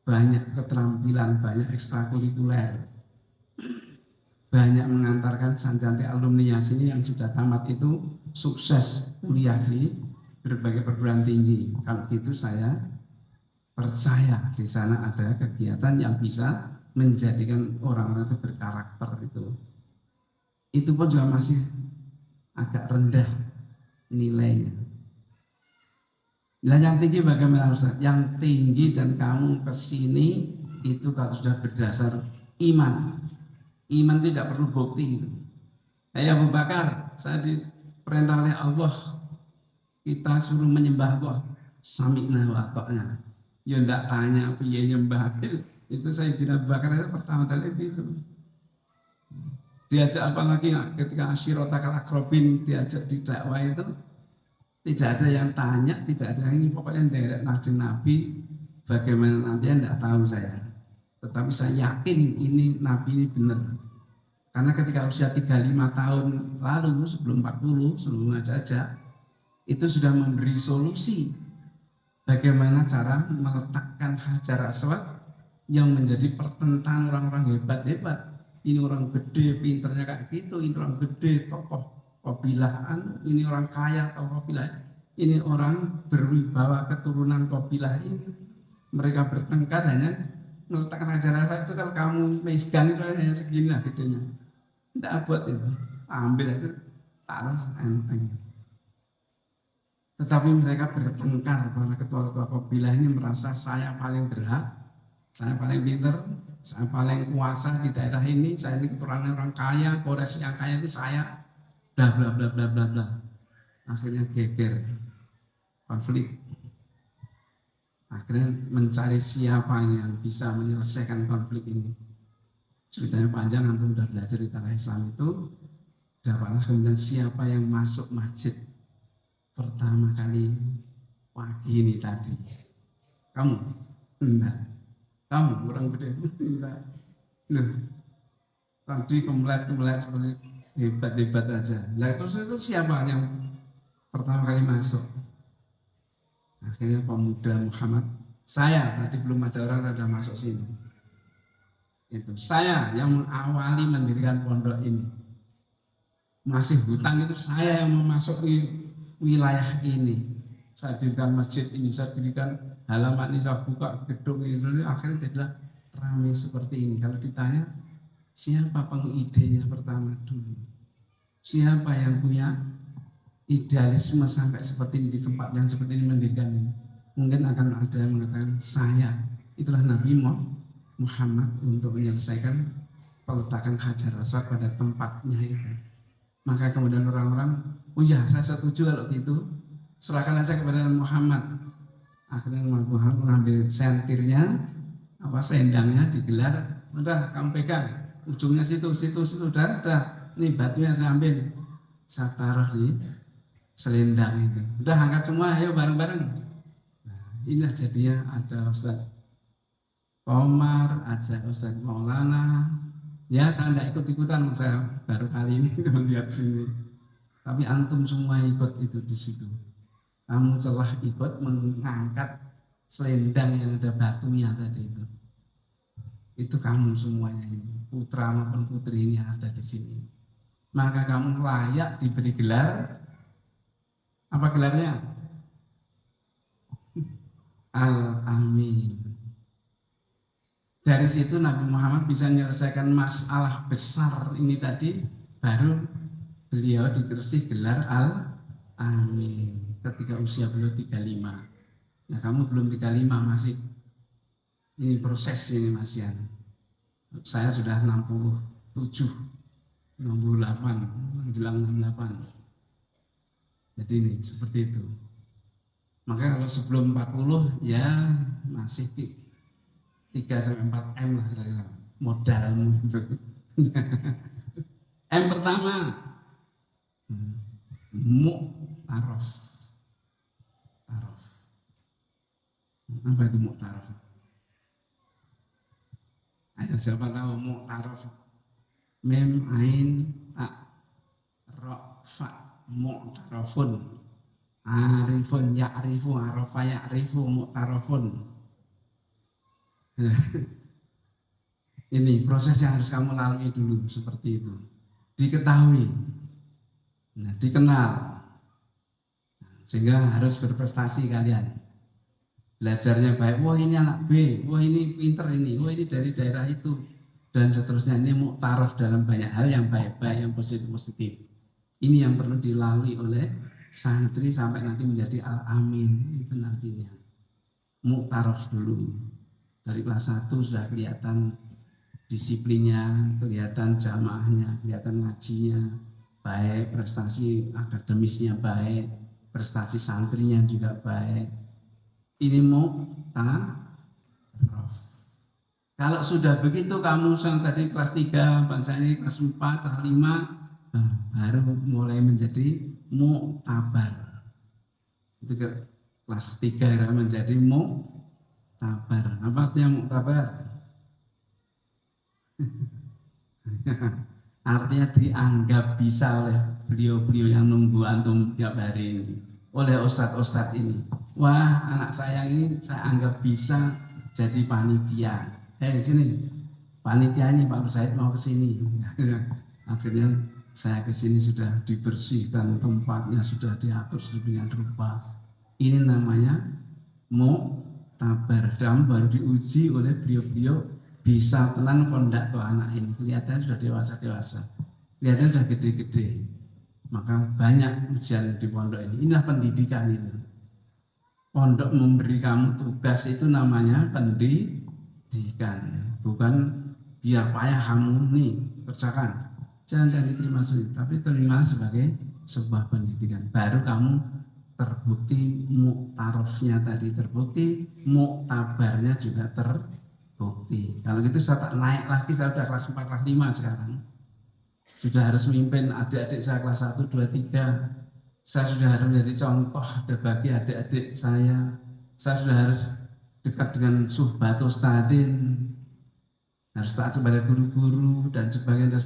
banyak keterampilan, banyak ekstrakurikuler, banyak mengantarkan sanjanti alumni sini yang sudah tamat itu sukses kuliah di berbagai perguruan tinggi. Kalau gitu saya percaya di sana ada kegiatan yang bisa menjadikan orang-orang itu berkarakter itu. Itu pun juga masih agak rendah nilainya. Nah, yang tinggi bagaimana Ustaz? Yang tinggi dan kamu kesini itu kalau sudah berdasar iman. Iman tidak perlu bukti itu. Abu Bakar, saya diperintah oleh Allah, kita suruh menyembah Allah, sami'na wa ata'na. Ya ndak tanya piye nyembah itu Sayyidina Abu Bakar itu pertama kali itu. Diajak apa lagi ketika Asyirotakal Akrobin diajak didakwah itu tidak ada yang tanya, tidak ada yang ini, pokoknya derek najeng Nabi bagaimana nanti tidak tahu saya. Tetapi saya yakin ini Nabi ini benar. Karena ketika usia 35 tahun lalu sebelum 40, sebelum ngajak itu sudah memberi solusi bagaimana cara meletakkan Hajar Aswad yang menjadi pertentangan orang-orang hebat-hebat. Ini orang gede, pinternya kayak gitu, ini orang gede, tokoh kabilahan, ini orang kaya, tokoh kabilah, ini orang berwibawa keturunan kabilah ini. Mereka bertengkar hanya meletakkan Hajar Aswad itu kalau kamu megang itu hanya segini lah gedenya. Tidak buat itu, ambil itu, taruh enteng. Tetapi mereka bertengkar, para ketua-ketua kabilah ini merasa saya paling berhak, saya paling pinter, saya paling kuasa di daerah ini, saya ini keturunan orang kaya, Quraisy yang kaya itu saya, bla bla bla bla bla bla. Akhirnya geger, konflik. Akhirnya mencari siapa yang bisa menyelesaikan konflik ini. Ceritanya panjang, antum sudah belajar di tanah Islam itu. Dapatlah kemudian siapa yang masuk masjid pertama kali pagi ini tadi. Kamu? Enggak. Kamu orang gede? Enggak. Loh, tadi kemelet seperti hebat-hebat aja. Lah terus itu siapa yang pertama kali masuk? Akhirnya pemuda Muhammad. Saya, tadi belum ada orang yang masuk sini. Itu saya yang mengawali mendirikan pondok ini. Masih hutang itu saya yang memasuki wilayah ini. Saya dirikan masjid ini, saya dirikan halaman ini, saya buka gedung ini. Akhirnya jadilah ramai seperti ini. Kalau ditanya siapa pengidenya pertama dulu, siapa yang punya idealisme sampai seperti ini di tempat yang seperti ini mendirikan ini, mungkin akan ada yang mengatakan saya. Itulah Nabi Muhammad untuk menyelesaikan peletakan Hajar Aswad pada tempatnya itu. Maka kemudian orang-orang, oh ya saya setuju kalau gitu, serahkan aja kepada Muhammad. Akhirnya Muhammad mengambil sentirnya, selendangnya digelar, udah kamu pegang, ujungnya situ, udah, ini batunya saya ambil, saya taruh di selendang itu. Udah angkat semua, ayo bareng-bareng. Nah, inilah jadinya ada Ustaz Komar, ada Ustaz Maulana. Ya saya tidak ikut-ikutan, saya baru kali ini melihat sini. Tapi antum semua ikut itu di situ. Kamu telah ikut mengangkat selendang yang ada batunya tadi itu. Itu kamu semuanya ini, putra maupun putri ini ada di sini. Maka kamu layak diberi gelar. Apa gelarnya? Al-Amin. Dari situ Nabi Muhammad bisa menyelesaikan masalah besar ini tadi, baru beliau dikasih gelar Al-Amin ketika usia beliau 35. Nah kamu belum 35, masih ini proses ini masih. Saya sudah 67, 68, menjelang 68. Jadi ini seperti itu. Maka kalau sebelum 40 ya masih 3-4 M lah kira-kira modalmu itu. M pertama mu'taraf. Apa itu mu'taraf? Ayo siapa tahu mu'taraf? Mem ain ta ra fa mu'tarafun. Arifun ya'rifu arafa ya'rifu mu'tarafun. Ini proses yang harus kamu lalui dulu seperti itu. Diketahui, dikenal, sehingga harus berprestasi kalian. Belajarnya baik, wah ini anak B, wah ini pinter ini, wah ini dari daerah itu, dan seterusnya. Ini mu'taraf dalam banyak hal yang baik-baik, yang positif-positif. Ini yang perlu dilalui oleh santri sampai nanti menjadi Al-Amin. Itu nantinya mu'taraf dulu. Dari kelas 1 sudah kelihatan disiplinnya, kelihatan jamaahnya, kelihatan ngajinya, baik, prestasi akademisnya baik, prestasi santrinya juga baik. Ini mu'tarof. Kalau sudah begitu kamu yang tadi kelas 3, bangsa ini kelas 4, kelas 5, baru mulai menjadi mu'tabar. Itu kelas 3 menjadi mu'tabar. Apa artinya mu'tabar? Artinya dianggap bisa oleh beliau-beliau yang nunggu antum tiap hari ini, oleh ustadz-ustadz ini. Wah, anak saya ini saya anggap bisa jadi panitia. Sini, panitia ini Pak Said mau ke sini. Akhirnya saya ke sini sudah dibersihkan, tempatnya sudah diatur sedemikian rupa. Ini namanya mu'tabar, dan baru diuji oleh beliau-beliau bisa tenang kondak tuh anak ini. Kelihatannya sudah dewasa, kelihatannya sudah gede-gede. Maka banyak ujian di pondok ini. Inilah pendidikan itu. Pondok memberi kamu tugas itu namanya pendidikan, bukan biar payah kamu nih kerjakan. Jangan diterima sulit, tapi terima sebagai sebuah pendidikan. Baru kamu terbukti mu'tarofnya tadi terbukti, mu'tabarnya juga terbukti. Kalau gitu saya tak naik lagi, saya sudah kelas 4, kelas 5 sekarang. Sudah harus memimpin adik-adik saya kelas 1, 2, 3. Saya sudah harus menjadi contoh bagi adik-adik saya. Saya sudah harus dekat dengan suhbat ustadzin, harus taat kepada guru-guru dan sebagainya.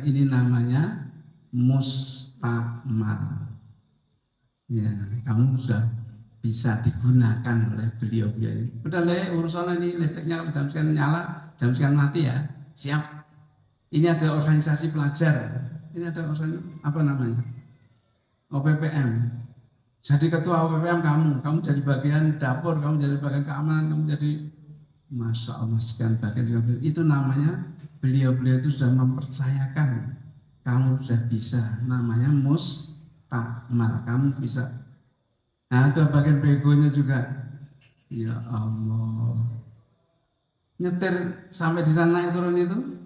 Ini namanya mustakmal. Ya, kamu sudah bisa digunakan oleh beliau-beliau ini. Udah urusan ini listriknya jam sekian nyala, jam sekian mati ya. Siap. Ini ada organisasi pelajar. Ini ada organisasi apa namanya? OPPM. Jadi ketua OPPM kamu jadi bagian dapur, kamu jadi bagian keamanan, kamu jadi Masya Allah sekian bagian. Itu namanya beliau-beliau itu sudah mempercayakan kamu sudah bisa. Namanya mustakmal, kamu bisa. Nah, ada bagian begonya juga. Ya Allah, nyetir sampai di sana turun itu.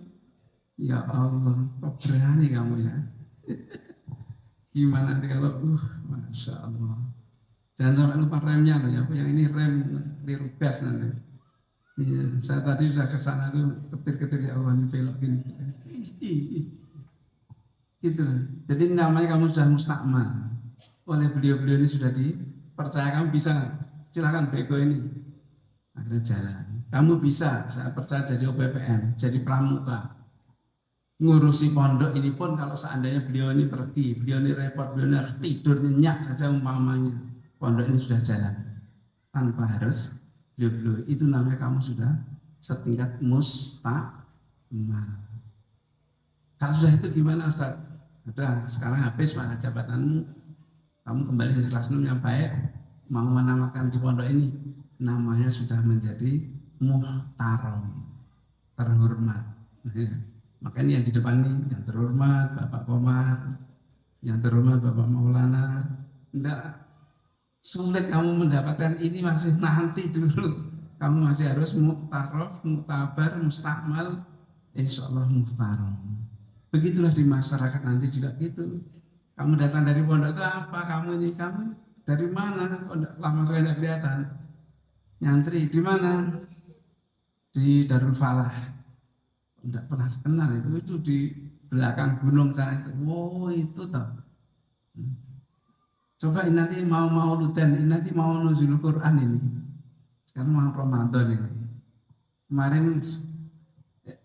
Ya Allah, kok berani kamu ya. Gimana nanti kalau Masya Allah. Jangan sampai lupa remnya loh ya. Yang ini rem liru gas nanti. Iya, saya tadi sudah ke sana tuh ketir-ketir ya Allah ini belok gini. Gitu. Jadi namanya kamu sudah mustakmal. Oleh beliau-beliau ini sudah dipercaya kamu bisa. Silakan bego ini. Akhirnya jalan. Kamu bisa, saya percaya jadi OPPM, jadi pramuka. Ngurusi pondok ini pun kalau seandainya beliau ini pergi, beliau ini repot, beliau ini harus tidur nyenyak saja umpamanya. Pondok ini sudah jalan. Tanpa harus beliau itu namanya kamu sudah setingkat mustakmal. Kalau sudah itu gimana Ustaz? Udah sekarang habis masa jabatanmu, kamu kembali ke kelas 6 yang baik, mau menamakan di pondok ini, namanya sudah menjadi muhtaram, terhormat. Makanya yang di depan ini yang terhormat Bapak Komar, yang terhormat Bapak Maulana. Enggak sulit kamu mendapatkan ini, masih nanti dulu. Kamu masih harus mu'tarof, mu'tabar, mustakmal, insya Allah muhtaram. Begitulah di masyarakat nanti juga gitu. Kamu datang dari pondok itu apa? Kamu dari mana? Kok lama sekali tidak kelihatan. Nyantri di mana? Di Darul Falah. Tidak pernah kenal itu di belakang gunung sana itu. Oh itu toh. Coba ini nanti mau luten, ini nanti mau nuzul Quran ini. Sekarang mau Ramadan ini. Kemarin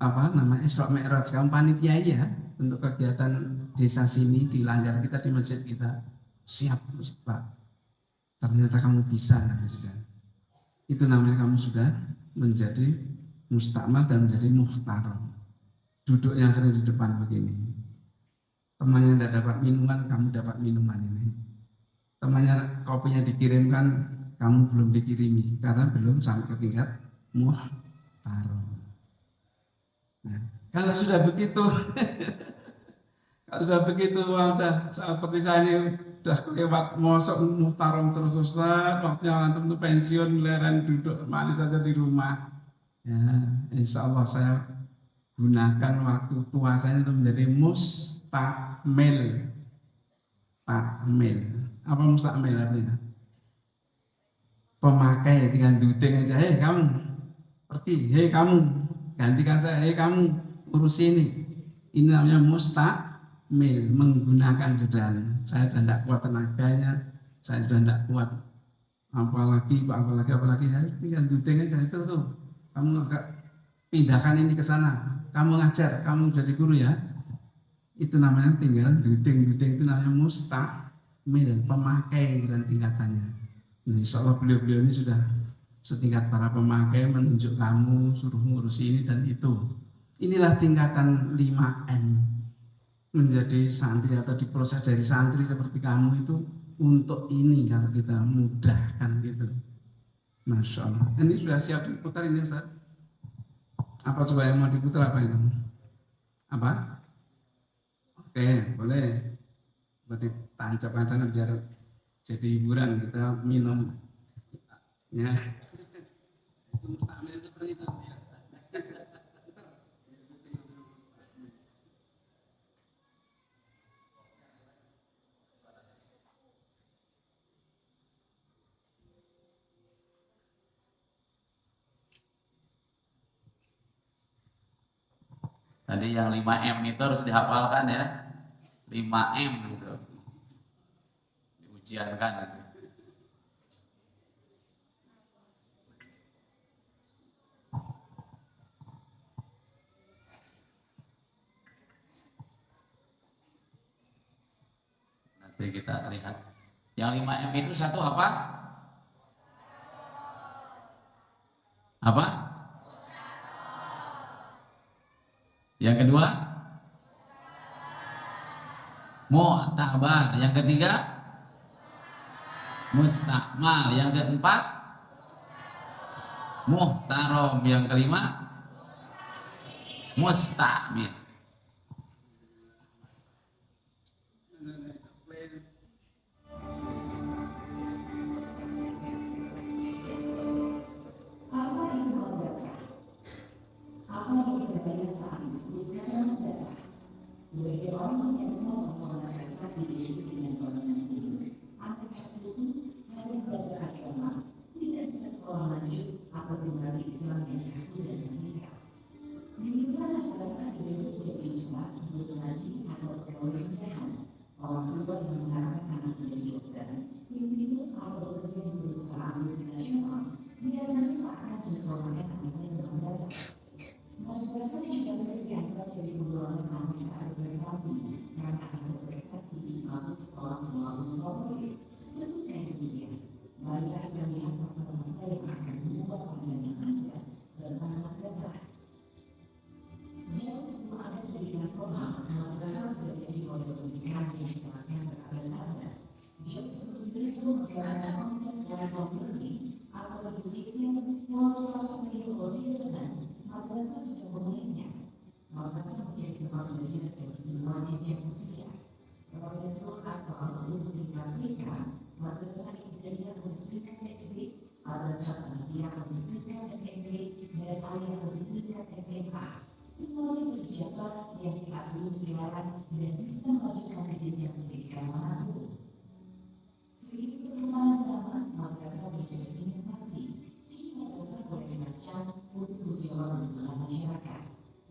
apa namanya Isra Mi'raj, kamu panitia ya untuk kegiatan desa sini di Langgar kita, di masjid kita. Siap Pak. Ternyata kamu bisa nanti sudah. Itu namanya kamu sudah menjadi mustakmal dan menjadi muhtaram. Duduknya akhirnya di depan begini. Temannya tidak dapat minuman, kamu dapat minuman ini. Temannya kopinya dikirimkan, kamu belum dikirimi karena belum sampai ke tingkat muhtaram. Nah, kalau sudah begitu, udah seperti saya ini udah lewat mosok muhtaram terus Ustaz, waktunya antum tuh pensiun, leren duduk manis saja di rumah. Ya, insya Allah saya gunakan waktu tua saya itu menjadi mustakmal. mustakmil. Takmil. Apa mustakmil artinya? Pemakai, dengan duding aja, hei kamu pergi, hei kamu gantikan saya, hei kamu urus ini. Ini namanya mustakmil, menggunakan sudah. Saya sudah tidak kuat tenaganya, saya sudah tidak kuat. Apalagi, ya, tinggal duding aja itu tuh. Kamu agak pindahkan ini ke sana. Kamu ngajar, kamu jadi guru ya. Itu namanya tinggal duding itu namanya mustakmil, pemakai dan tingkatannya. Nah, insya Allah beliau-beliau ini sudah setingkat para pemakai, menunjuk kamu, suruh ngurus ini dan itu. Inilah tingkatan 5M. Menjadi santri atau diproses dari santri seperti kamu itu untuk ini kalau kita mudahkan gitu. Masya Allah. Ini sudah siap diputar ini Ustaz? Apa coba yang mau diputar apa itu? Apa? Oke, boleh. Berarti tancapkan sana biar jadi hiburan, kita minum ya. Mustakmil seperti itu ya. Tadi yang 5M itu harus dihafalkan ya. 5M gitu. Diujiankan gitu. Nanti kita lihat. Yang 5M itu satu apa? Apa? Yang kedua? Mu'tabar. Yang ketiga? Mustakmal. Yang keempat? Muhtarom. Yang kelima? Mustakmil. Sebagai orang yang bisa menggunakan sakti dengan golongan ini, akan itu hanya belajar agama, tidak bisa sekolah lanjut atau generasi Islam yang kaku dan menikah. Di sana pada saat ini menjadi ustaz, guru ngaji atau pegawai pernikahan, orang tua yang mengharapkan anak menjadi dokter, individu atau bekerja di perusahaan multinasional, biasanya tak akan menyekolahkan anaknya dalam dasar. Madrasah juga sering dianggap jadi pembuangan anak berprestasi karena anak berprestasi masuk sekolah semua favorit. Tentu saja demikian. Marilah kita lihat fakta-fakta yang akan mengubah pandangan Anda tentang madrasah. Jauh sebelum ada pendidikan formal, madrasah sudah jadi model pendidikan yang sifatnya berabad-abad. Jauh sebelum menggunakan konsep lifelong learning atau pendidikan philosophical development, madrasah sudah memulainya. Madrasah menjadi tempat belajar bagi semua jenjang usia. Kepada itu atau apapun pendidikan mereka, madrasah tidak memberikan SD, madrasah sanawiyah memberikan SMP, dan aliyah memberikan SMA. Semuanya berjasa yang diakui gelaran dan bisa memajukan ke jenjang pendidikan manapun. Seiring perkembangan zaman, madrasah berjuang inovasi. Kini madrasah boleh dirancang untuk menjawab kebutuhan masyarakat,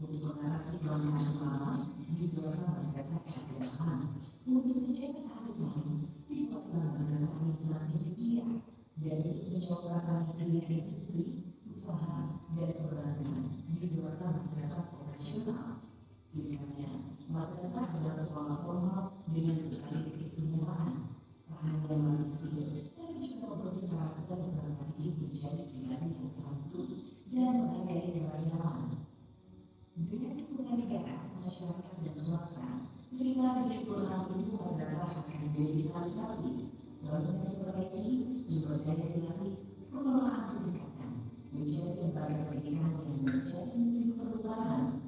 untuk mengatasi kelemahan ulama di dalam madrasah keagamaan, untuk menjaga ahli sains di dalam madrasah Islam Jadidiyah, dan menjawab tantangan dunia industri, usaha, dan perbankan di dalam madrasah profesional. Singkatnya, madrasah adalah sekolah formal dengan berbagai keistimewaan, tak hanya manusia, tapi juga memberi karakter beserta diri menjadi pribadi yang santun dan menghargai keberagaman. Dengan dukungan negara, masyarakat, dan swasta, sekitar 76.000 madrasah akan digitalisasi, lalu diperbaiki, sumber daya dilatih, pengelolaan pendidikan, menjadi lembaga pendidikan yang menjadi mesin perubahan.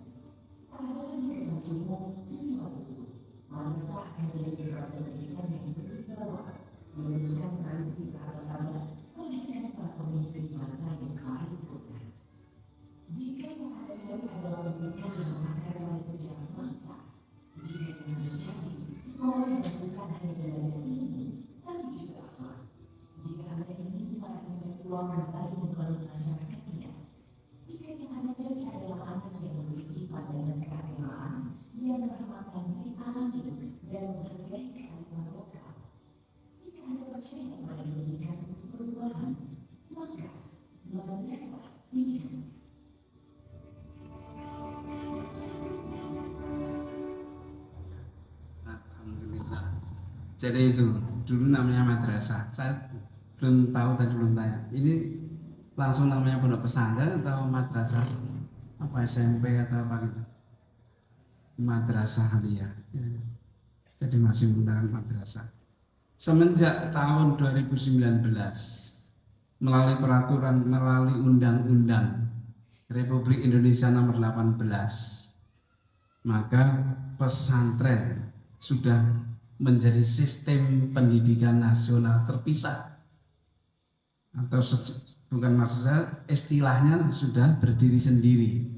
Adalah kesakimu sesuatu, madrasah akan menjadi lembaga pendidikan yang berwibawa, meneruskan tradisi berabad-abad, melahirkan para pemimpin bangsa yang kemarin putih. Jika yang ada adalah pendidikan yang mengakar pada sejarah bangsa, jika yang peluang berbagi dan kualitas masyarakatnya. Jika yang Anda cari adalah anak yang memiliki pada dan keagamaan, yang menghormati alami dan menghargai kearifan lokal. Jika Anda percaya pada pendidikan untuk perubahan, maka madrasah pilihan. Alhamdulillah. Jadi itu dulu namanya madrasah. Saya belum tahu tadi, belum tanya. Ini langsung namanya pondok pesantren atau madrasah apa SMP atau apa gitu? Madrasah Aliyah. Ya. Jadi masih menggunakan madrasah. Semenjak tahun 2019 melalui peraturan, melalui Undang-Undang Republik Indonesia Nomor 18, maka pesantren sudah menjadi sistem pendidikan nasional terpisah, atau bukan, maksud saya istilahnya sudah berdiri sendiri.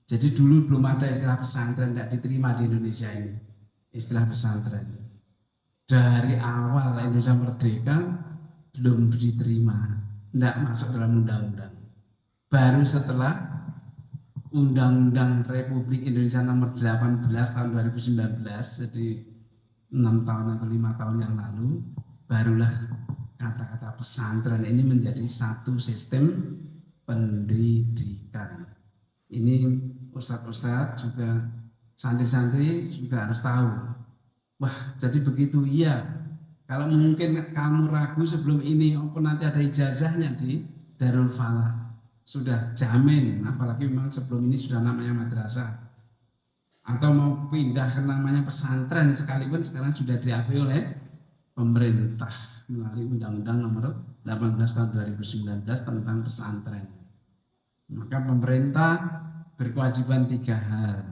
Jadi dulu belum ada istilah pesantren, tidak diterima di Indonesia ini istilah pesantren. Dari awal Indonesia merdeka belum diterima, tidak masuk dalam undang-undang. Baru setelah Undang-Undang Republik Indonesia Nomor 18 tahun 2019, jadi 6 tahun atau 5 tahun yang lalu, barulah kata-kata pesantren ini menjadi satu sistem pendidikan. Ini ustadz-ustadz juga, santri-santri juga harus tahu. Wah, jadi begitu, iya. Kalau mungkin kamu ragu sebelum ini, apa nanti ada ijazahnya di Darul Falah, sudah jamin. Apalagi memang sebelum ini sudah namanya madrasah, atau mau pindah ke namanya pesantren sekalipun sekarang sudah diakui oleh pemerintah melalui Undang-Undang Nomor 18 tahun 2019 tentang pesantren. Maka pemerintah berkewajiban 3 hal: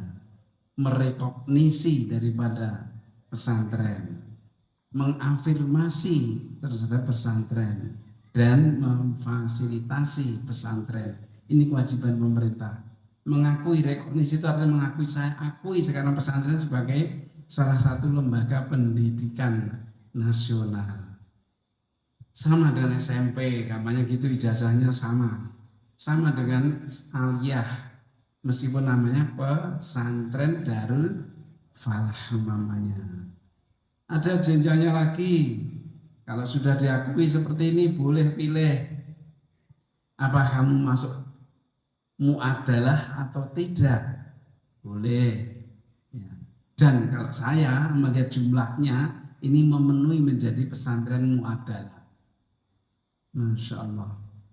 merekognisi daripada pesantren, mengafirmasi terhadap pesantren, dan memfasilitasi pesantren. Ini kewajiban pemerintah. Mengakui, rekognisi itu artinya mengakui, saya akui sekarang pesantren sebagai salah satu lembaga pendidikan nasional. Sama dengan SMP, kampanye gitu, ijazahnya sama. Sama dengan Aliyah, meskipun namanya pesantren Darul Falah umpamanya. Ada jenjangnya lagi. Kalau sudah diakui seperti ini, boleh pilih apa kamu masuk muadalah atau tidak, boleh. Ya. Dan kalau saya melihat jumlahnya, ini memenuhi menjadi pesantren muadalah. Masya Allah.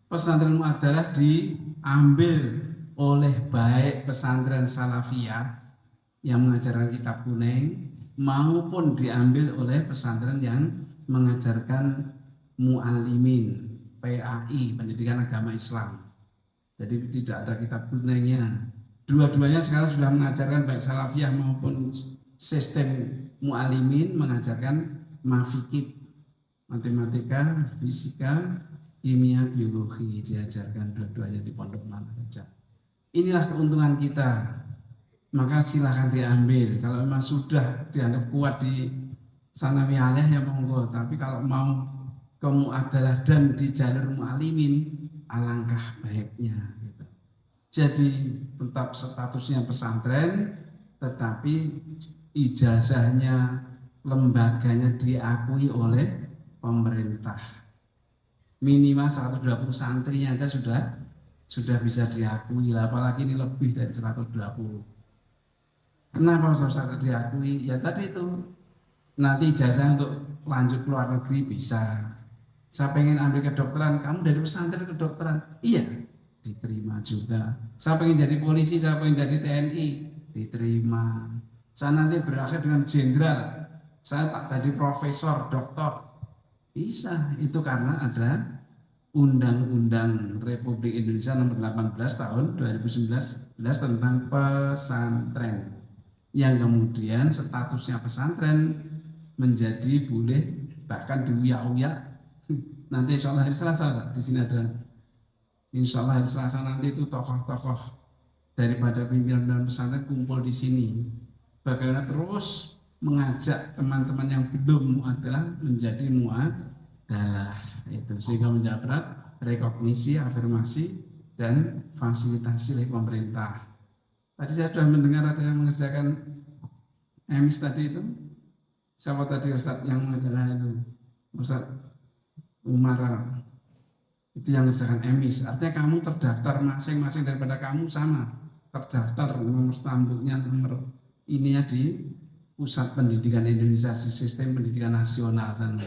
Pesantren muadalah diambil oleh baik pesantren salafiyah yang mengajarkan kitab kuning, maupun diambil oleh pesantren yang mengajarkan mu'allimin, PAI, pendidikan agama Islam. Jadi tidak ada kitab kuningnya. Dua-duanya sekarang sudah mengajarkan, baik salafiyah maupun sistem mu'allimin mengajarkan mafikib, matematika, fisika, kimia, biologi, diajarkan dua-duanya di pondok mana saja. Inilah keuntungan kita. Maka silahkan diambil. Kalau memang sudah dianggap kuat di sanawi aliyah ya monggo. Tapi kalau mau ke muadalah dan di jalur mu'alimin, alangkah baiknya. Gitu. Jadi tetap statusnya pesantren, tetapi ijazahnya, lembaganya diakui oleh pemerintah. Minimal 120 santrinya aja sudah bisa diakui, apalagi ini lebih dari 120. Kenapa Ustaz diakui? Ya tadi itu, nanti ijazah untuk lanjut ke luar negeri bisa. Saya pengen ambil kedokteran, kamu dari pesantren kedokteran, iya, diterima juga. Saya pengen jadi polisi, saya pengen jadi TNI, diterima. Saya nanti berakhir dengan jenderal, saya tak jadi profesor, doktor, bisa. Itu karena ada Undang-Undang Republik Indonesia Nomor 18 tahun 2019 tentang pesantren, yang kemudian statusnya pesantren menjadi boleh bahkan diuyak-uyak. Nanti insya Allah hari Selasa di sini ada, insya Allah hari Selasa nanti itu tokoh-tokoh daripada pimpinan pesantren kumpul di sini. Bagaimana terus mengajak teman-teman yang belum muadalah menjadi muadalah itu, sehingga menjadi rekognisi, afirmasi, dan fasilitasi oleh pemerintah. Tadi saya sudah mendengar ada yang mengerjakan emis tadi itu. Siapa tadi Ustadz yang mengerjakan itu? Ustadz Umar. Itu yang mengerjakan emis. Artinya kamu terdaftar masing-masing daripada kamu sama. Terdaftar nomor stambuknya, nomor ininya di Pusat Pendidikan Indonesia, Sistem Pendidikan Nasional sana.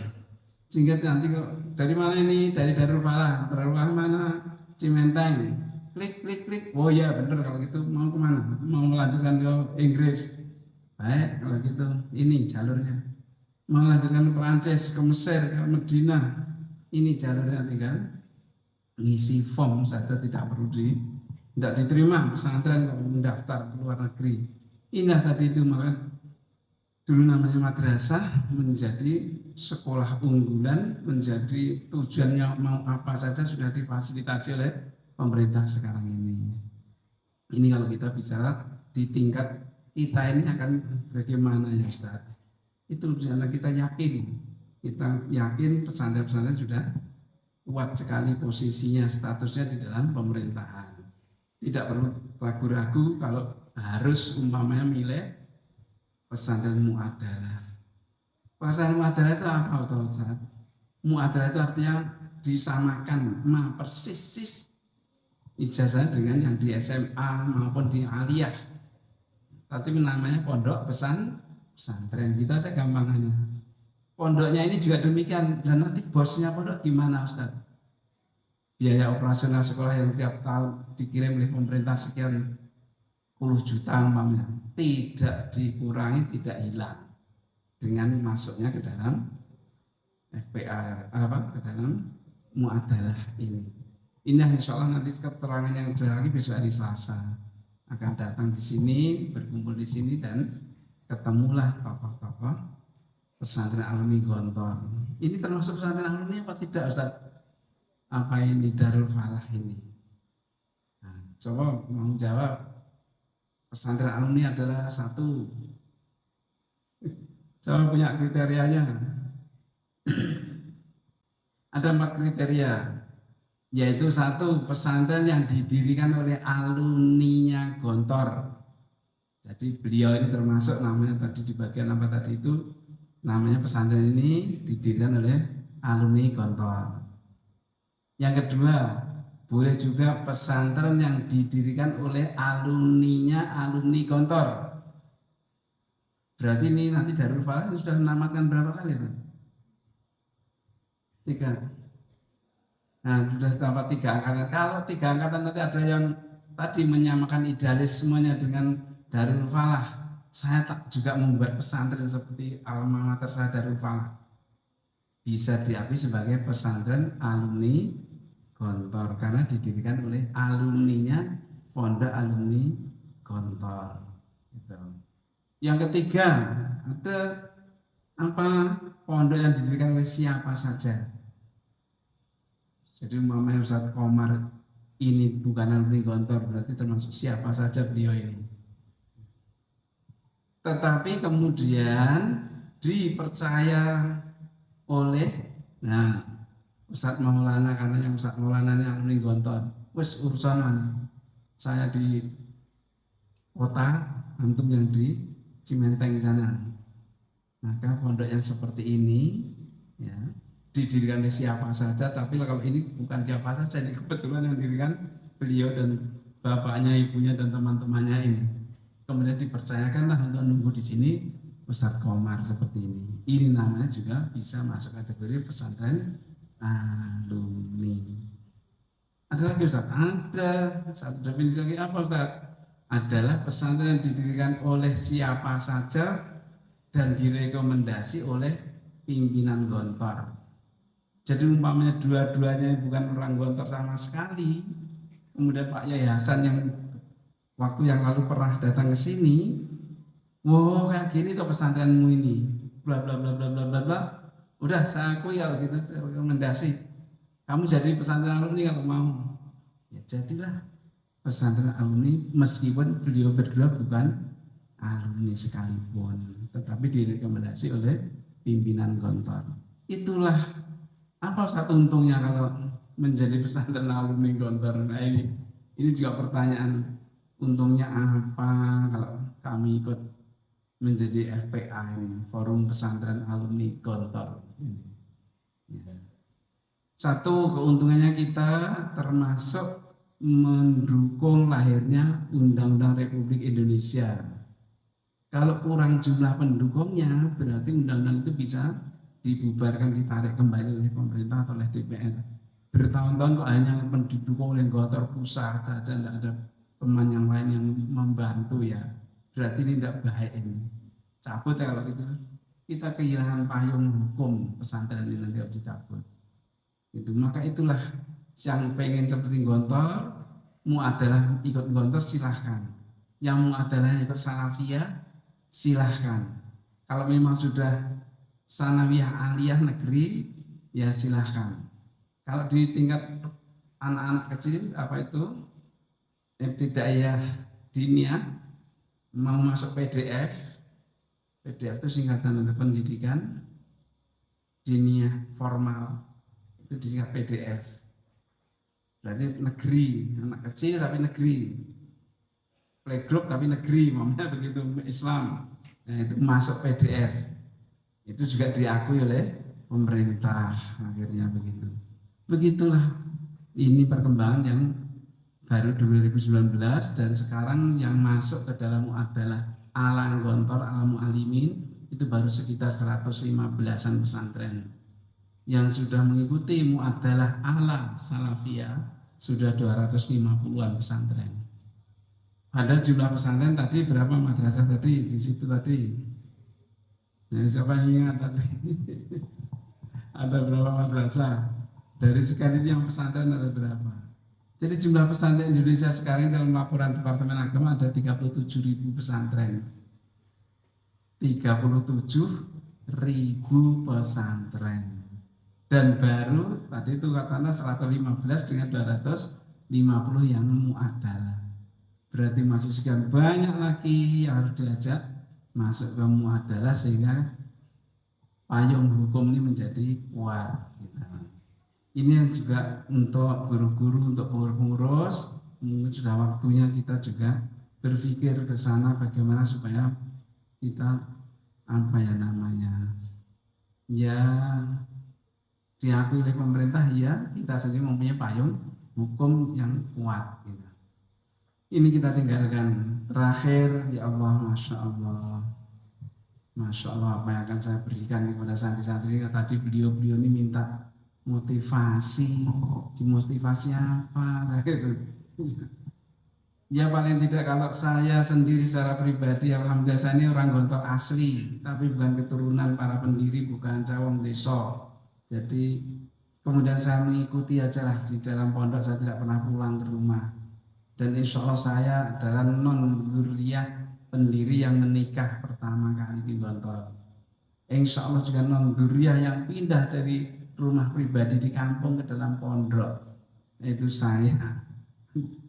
Sehingga nanti dari mana ini? Dari Darul Falah. Darul Falah mana? Cimenteng. Klik, klik, klik. Oh iya benar kalau gitu. Mau kemana? Mau melanjutkan ke Inggris. Baik kalau gitu. Ini jalurnya. Mau melanjutkan ke Perancis, ke Mesir, ke Medina. Ini jalurnya, tinggal ngisi form saja, tidak perlu tidak diterima pesantren kalau mendaftar ke luar negeri. Indah tadi itu, maka dulu namanya madrasah menjadi sekolah unggulan, menjadi tujuannya mau apa saja sudah difasilitasi oleh pemerintah sekarang ini. Ini kalau kita bicara di tingkat kita ini akan bagaimana ya Ustaz? Itu karena kita yakin pesantren-pesantren sudah kuat sekali posisinya, statusnya di dalam pemerintahan. Tidak perlu ragu-ragu kalau harus umpamanya milih pesantren mu'adalah. Pesantren mu'adalah itu apa Ustaz? Mu'adalah itu artinya disamakan persis ijazah dengan yang di SMA maupun di aliyah. Tapi namanya pondok pesantren, gitu aja gampangannya. Pondoknya ini juga demikian, dan nanti bosnya pondok gimana Ustaz? Biaya operasional sekolah yang tiap tahun dikirim oleh pemerintah sekian puluh juta umpamanya, tidak dikurangi, tidak hilang dengan masuknya ke dalam FPA ke dalam mu'adalah ini. Ini insya Allah nanti keterangan yang jelas lagi besok hari Selasa akan datang di sini, berkumpul di sini, dan ketemulah tokoh-tokoh pesantren alumni Gontor. Ini termasuk pesantren alumni apa tidak Ustaz? Apa ini Darul Falah ini? Nah, coba mau jawab. Pesantren alumni adalah satu. Coba punya kriterianya. Ada 4 kriteria, yaitu satu, pesantren yang didirikan oleh alumninya Gontor. Jadi beliau ini termasuk namanya tadi di bagian apa tadi itu, namanya pesantren ini didirikan oleh alumni Gontor. Yang kedua, boleh juga pesantren yang didirikan oleh alumninya alumni Gontor. Berarti ini nanti Darul Falah sudah menamatkan berapa kali? 3. Nah, sudah dapat 3 angkatan. Kalau 3 angkatan nanti ada yang tadi menyamakan idealismenya dengan Darul Falah. Saya tak juga membuat pesantren seperti alma mater saya Darul Falah. Bisa diakui sebagai pesantren alumni Gontor karena didirikan oleh alumninya Pondok Alumni Gontor. Gitu. Yang ketiga, ada apa? Pondok yang didirikan oleh siapa saja. Jadi umpamanya Ustaz Komar ini bukan alumni Gontor, berarti termasuk siapa saja beliau ini. Tetapi kemudian dipercaya oleh Ustaz Maulana, karena yang Ustaz Maulana ini alumni Gontor. Wes urusan saya di kota, antum yang di Cimenteng sana. Maka pondok yang seperti ini ya didirikan oleh siapa saja, tapi kalau ini bukan siapa saja, ini kebetulan yang didirikan beliau dan bapaknya, ibunya, dan teman-temannya ini. Kemudian dipercayakanlah untuk nunggu di sini Ustadz Komar seperti ini. Ini namanya juga bisa masuk kategori pesantren alumni. Ada lagi Ustadz? Ada satu definisi lagi. Apa Ustadz? Adalah pesantren yang didirikan oleh siapa saja dan direkomendasi oleh pimpinan Gontor. Jadi umpamanya dua-duanya bukan orang Gontor sama sekali. Kemudian Pak Yai Hasan yang waktu yang lalu pernah datang ke sini, wow kayak gini tuh pesantrenmu ini, bla bla bla bla bla bla bla. Udah saya akui kalau gitu, rekomendasi. Kamu jadi pesantren alumni kalau mau. Ya jadilah pesantren alumni meskipun beliau berdua bukan alumni sekalipun, tetapi direkomendasi oleh pimpinan Gontor. Itulah apa satu untungnya kalau menjadi pesantren alumni Gontor? Nah ini juga pertanyaan, untungnya apa kalau kami ikut menjadi FPA ini, Forum Pesantren Alumni Gontor ini. Ya. Satu, keuntungannya kita termasuk mendukung lahirnya Undang-Undang Republik Indonesia. Kalau kurang jumlah pendukungnya, berarti undang-undang itu bisa dibubarkan, ditarik kembali oleh pemerintah atau oleh DPR. Bertahun-tahun kok hanya mendukung oleh Gontor pusat saja, tidak ada teman yang lain yang membantu ya. Berarti ini tidak baik ini. Cabut ya kalau gitu. Kita kehilangan payung hukum pesantren ini, nanti harus dicabut. Itu, maka itulah yang pengen seperti Gontor, muadalah ikut Gontor silahkan. Yang muadalah ikut Salafiyah silahkan. Kalau memang sudah sanawiyah aliyah negeri ya silahkan. Kalau di tingkat anak-anak kecil apa itu ibtidaiyah diniyah mau masuk PDF itu singkatan untuk pendidikan diniyah formal, itu disingkat PDF. Berarti negeri, anak kecil tapi negeri, playgroup tapi negeri, mamanya begitu Islam. Nah, itu masuk PDF. Itu juga diakui oleh pemerintah akhirnya begitu. Begitulah ini perkembangan yang baru 2019 dan sekarang yang masuk ke dalam muadalah ala Gontor ala mu'alimin itu baru sekitar 115-an pesantren. Yang sudah mengikuti muadalah ala salafiyah sudah 250-an pesantren. Ada jumlah pesantren tadi berapa madrasah tadi di situ tadi? Nah, siapa yang ingat tadi? Ada berapa madrasah? Dari sekian yang pesantren ada berapa? Jadi jumlah pesantren Indonesia sekarang dalam laporan Departemen Agama ada 37.000 pesantren. 37.000 pesantren. Dan baru tadi itu katanya 115 dengan 250 yang muadalah. Berarti masih sekian banyak lagi yang harus diajak masuk ke muadalah sehingga payung hukum ini menjadi kuat. Ini yang juga untuk guru-guru, untuk pengurus, mungkin sudah waktunya kita juga berpikir ke sana bagaimana supaya kita ya diakui oleh pemerintah, ya kita sendiri mempunyai payung hukum yang kuat. Gitu. Ini kita tinggalkan. Terakhir, ya Allah, Masya Allah, Masya Allah, apa yang akan saya berikan kepada santri-santri. Tadi beliau-beliau ini minta motivasi, dimotivasi apa? Ya paling tidak kalau saya sendiri secara pribadi, alhamdulillah saya ini orang Gontor asli, tapi bukan keturunan para pendiri, bukan cawang desa. Jadi kemudian saya mengikuti aja lah di dalam pondok, saya tidak pernah pulang ke rumah. Dan insya Allah saya adalah non-dzurriyah pendiri yang menikah pertama kali di Gontor. Insya Allah juga non-dzurriyah yang pindah dari rumah pribadi di kampung ke dalam pondok. Itu saya.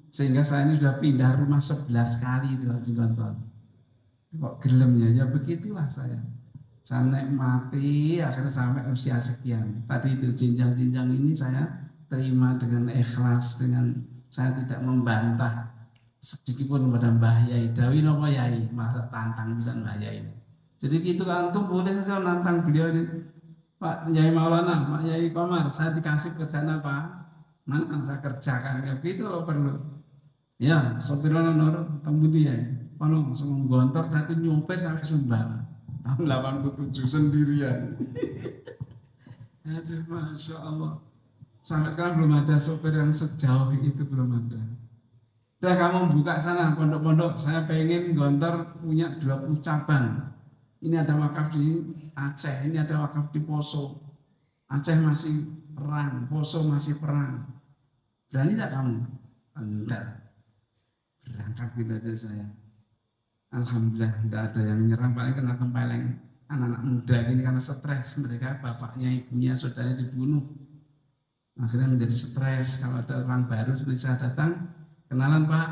Sehingga saya ini sudah pindah rumah 11 kali di Gontor. Kok gelem ya begitulah saya. Saya nikmati akhirnya sampai usia sekian. Tadi itu jenjang-jenjang ini saya terima dengan ikhlas, dengan saya tidak membantah sedikit pun pada Mbah Yai. Dawi nopo Yai, masa tantang bisa Mbah Yai. Jadi gitu antum boleh saja nantang beliau ini. Pak Yai Maulana, Pak Yai Komar, saya dikasih kerjaan apa? Mana saya kerjakan kayak gitu kalau perlu. Ya, sopirnya nurut temu dia. Kalau semua Gontor saya itu nyopir sampai Sumbar. Tahun 87 sendirian. Aduh, Masya Allah. Sampai sekarang belum ada sopir yang sejauh itu, belum ada. Udah kamu buka sana pondok-pondok, saya pengen Gontor punya 20 cabang. Ini ada wakaf di Aceh, ini ada wakaf di Poso. Aceh masih perang, Poso masih perang. Berani tidak kamu? Enggak. Berangkat gitu aja saya. Alhamdulillah tidak ada yang menyerang, paling kena tempeleng anak-anak muda ini karena stres, mereka bapaknya, ibunya, saudaranya dibunuh. Akhirnya menjadi stres. Kalau ada orang baru seperti saya datang, kenalan Pak,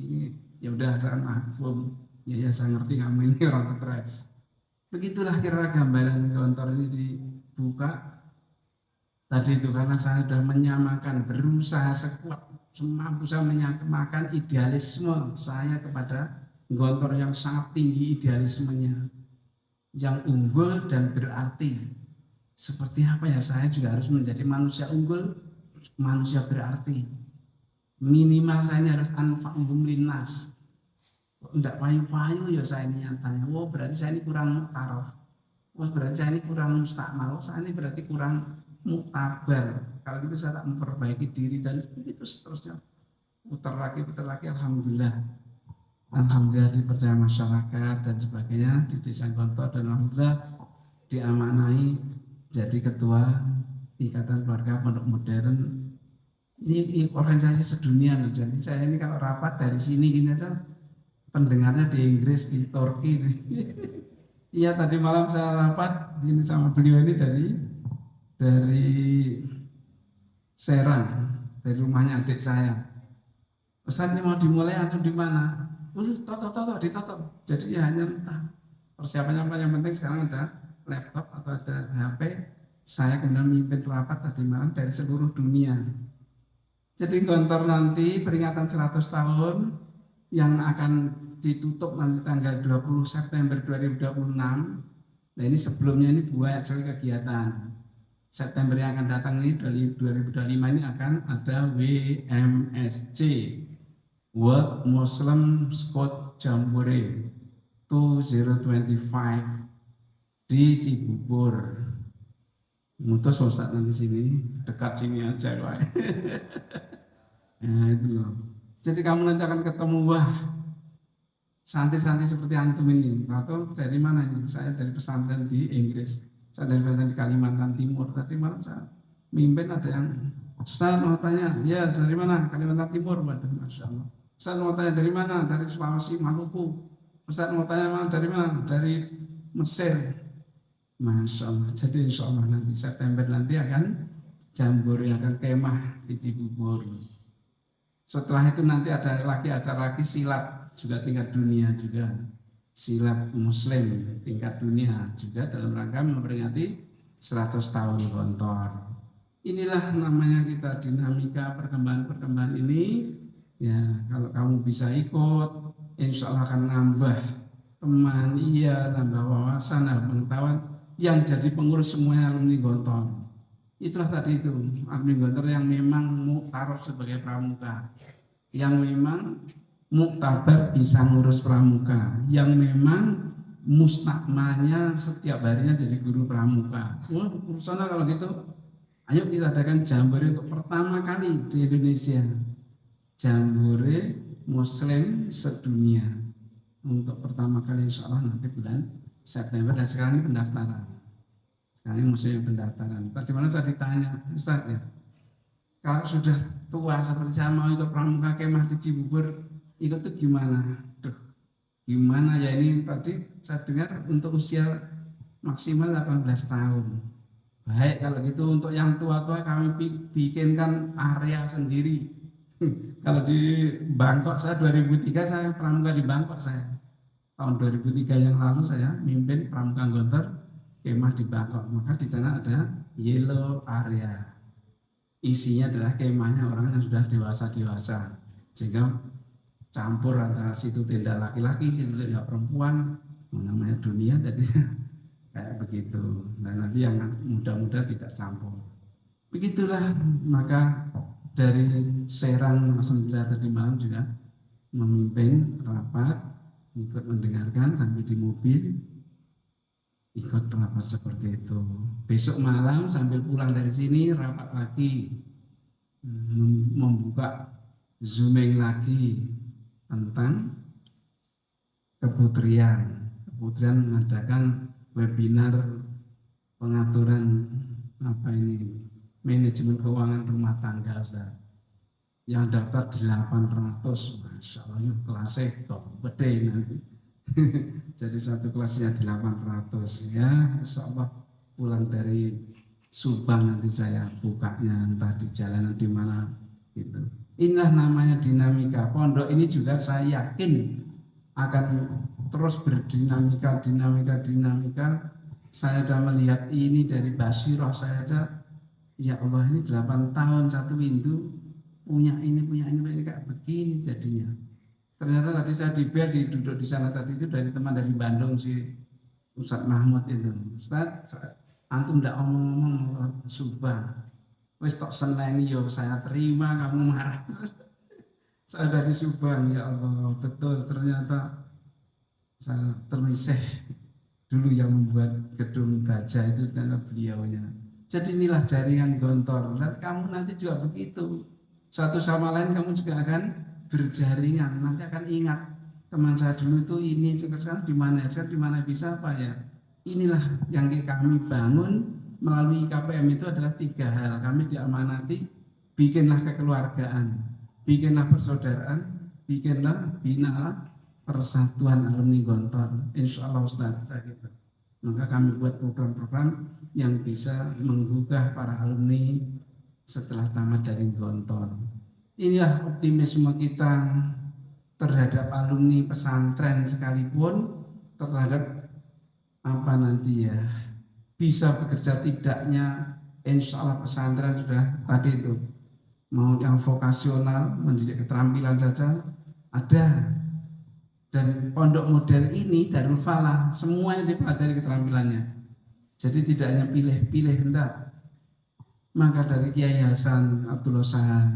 ini ya udah saya maklum, ya saya ngerti kamu ini orang stres. Begitulah kira-kira gambaran Gontor ini dibuka. Tadi itu karena saya sudah menyamakan, berusaha sekuat semampu saya menyamakan idealisme saya kepada Gontor yang sangat tinggi idealismenya, yang unggul dan berarti. Seperti apa ya, saya juga harus menjadi manusia unggul, manusia berarti. Minimal saya ini harus anfa'uhum linnas. Enggak payu-payu ya saya ini nyatanya. Oh berarti saya ini kurang muktaraf. Oh berarti saya ini kurang mustakmal. Oh saya ini berarti kurang muktabar. Kalau gitu saya tak memperbaiki diri dan begitu seterusnya. Putar lagi, alhamdulillah. Alhamdulillah dipercaya masyarakat dan sebagainya di Desa Gontor, dan alhamdulillah diamanai jadi ketua Ikatan Keluarga Pondok Modern. Ini organisasi sedunia loh. Jadi saya ini kalau rapat dari sini gini aja, pendengarnya di Inggris, di Turki. Iya tadi malam saya rapat ini sama beliau ini dari Serang, dari rumahnya adik saya. Ustaz ini mau dimulai atau di mana? Ditotok. Jadi ya hanya entah persiapannya apa, yang penting sekarang ada laptop atau ada HP. Saya kemudian memimpin rapat tadi malam dari seluruh dunia. Jadi Gontor nanti peringatan 100 tahun yang akan ditutup nanti tanggal 20 September 2026. Nah ini sebelumnya ini banyak sekali kegiatan. September yang akan datang ini dari 2025 ini akan ada WMSC, World Muslim Scout Jamboree 2025 di Cibubur. Mutus Ustaz nanti sini, dekat sini aja loh. Nah itu loh. Jadi kamu nanti akan ketemu santri-santri seperti antum ini. Atau dari mana ini? Saya dari pesantren di Inggris. Saya dari pesantren di Kalimantan Timur. Tadi malam saya mimpin ada yang Ustaz mau tanya, ya dari mana? Kalimantan Timur, Masya Allah. Ustaz mau tanya dari mana? Dari Sulawesi, Maluku. Ustaz mau tanya dari mana? Dari Mesir. Masya Allah. Jadi insya Allah nanti September nanti akan Jamboree, akan kemah di Cibubur. Setelah itu nanti ada lagi acara lagi silat juga tingkat dunia juga. Silat Muslim tingkat dunia juga dalam rangka memperingati 100 tahun Gontor. Inilah namanya kita dinamika perkembangan ini. Ya, kalau kamu bisa ikut, insya Allah akan nambah teman, iya, nambah wawasan, nambah pengetahuan. Yang jadi pengurus semuanya alumni Gontor. Itulah tadi itu alumni Gontor yang memang muktaraf sebagai pramuka, yang memang muktabar bisa ngurus pramuka, yang memang mustakmalnya setiap harinya jadi guru pramuka. Wah, urusannya kalau gitu, ayo kita adakan Jamboree untuk pertama kali di Indonesia. Jamboree Muslim sedunia untuk pertama kali insya Allah nanti bulan September, dan sekarang ini pendaftaran. Sekarang ini musim pendaftaran. Tadi mana saya ditanya, Ustaz ya, kalau sudah tua seperti saya mau ikut pramuka kemah di Cibubur, ikut itu gimana? Duh, gimana ya, ini tadi saya dengar untuk usia maksimal 18 tahun. Baik kalau gitu, untuk yang tua-tua kami bikinkan area sendiri. Kalau di Bangkok saya 2003 saya pramuka di Bangkok saya. Tahun 2003 yang lalu saya mimpin pramuka Gontor kemah di Bangkok. Maka di sana ada yellow area. Isinya adalah kemahnya orang yang sudah dewasa, sehingga campur antara situ tenda laki-laki, situ tenda perempuan, namanya dunia, jadi kayak begitu. Dan nanti yang muda-muda tidak campur. Begitulah, maka dari Serang alhamdulillah tadi malam juga memimpin rapat, ikut mendengarkan sampai di mobil, ikut rapat seperti itu. Besok malam sambil pulang dari sini rapat lagi, membuka zooming lagi tentang keputrian mengadakan webinar pengaturan manajemen keuangan rumah tangga, Ustaz. Yang daftar 800, Masya Allah, kelasnya kok gede nanti. Jadi satu kelasnya 800 ya, Insya Allah pulang dari Subang nanti saya bukanya entah di jalanan di mana gitu. Inilah namanya dinamika. Pondok ini juga saya yakin akan terus berdinamika. Saya sudah melihat ini dari Basirah saya aja ya Allah ini 8 tahun satu pintu punya ini kayak begini jadinya. Ternyata tadi saya duduk di sana tadi itu dari teman dari Bandung si Ustadz Mahmud itu. Ustadz, antum ndak omong-omong subah. Wes tok seneni yo saya terima kamu marah. Saya dari Subang ya Allah, betul ternyata saya terlisih dulu yang membuat gedung baja itu karena beliaunya. Jadi inilah jaringan Gontor dan kamu nanti juga begitu. Satu sama lain kamu juga akan berjaringan. Nanti akan ingat teman saya dulu itu ini sekarang di mana bisa apa ya. Inilah yang kami bangun melalui KPM itu adalah 3 hal. Kami diamanati, bikinlah kekeluargaan, bikinlah persaudaraan, bikinlah binalah persatuan alumni Gontor. Insya Allah Ustaz, gitu. Maka kami buat program-program yang bisa menggugah para alumni setelah tamat dari Gontor. Inilah optimisme kita terhadap alumni pesantren sekalipun, terhadap apa nanti ya, bisa bekerja tidaknya, insya Allah pesantren sudah tadi itu mau yang vokasional mendidik keterampilan saja ada, dan pondok model ini Darul Falah semuanya dipelajari keterampilannya, jadi tidak hanya pilih-pilih hendak. Maka dari Kiai Hasan Abdullah Sahan,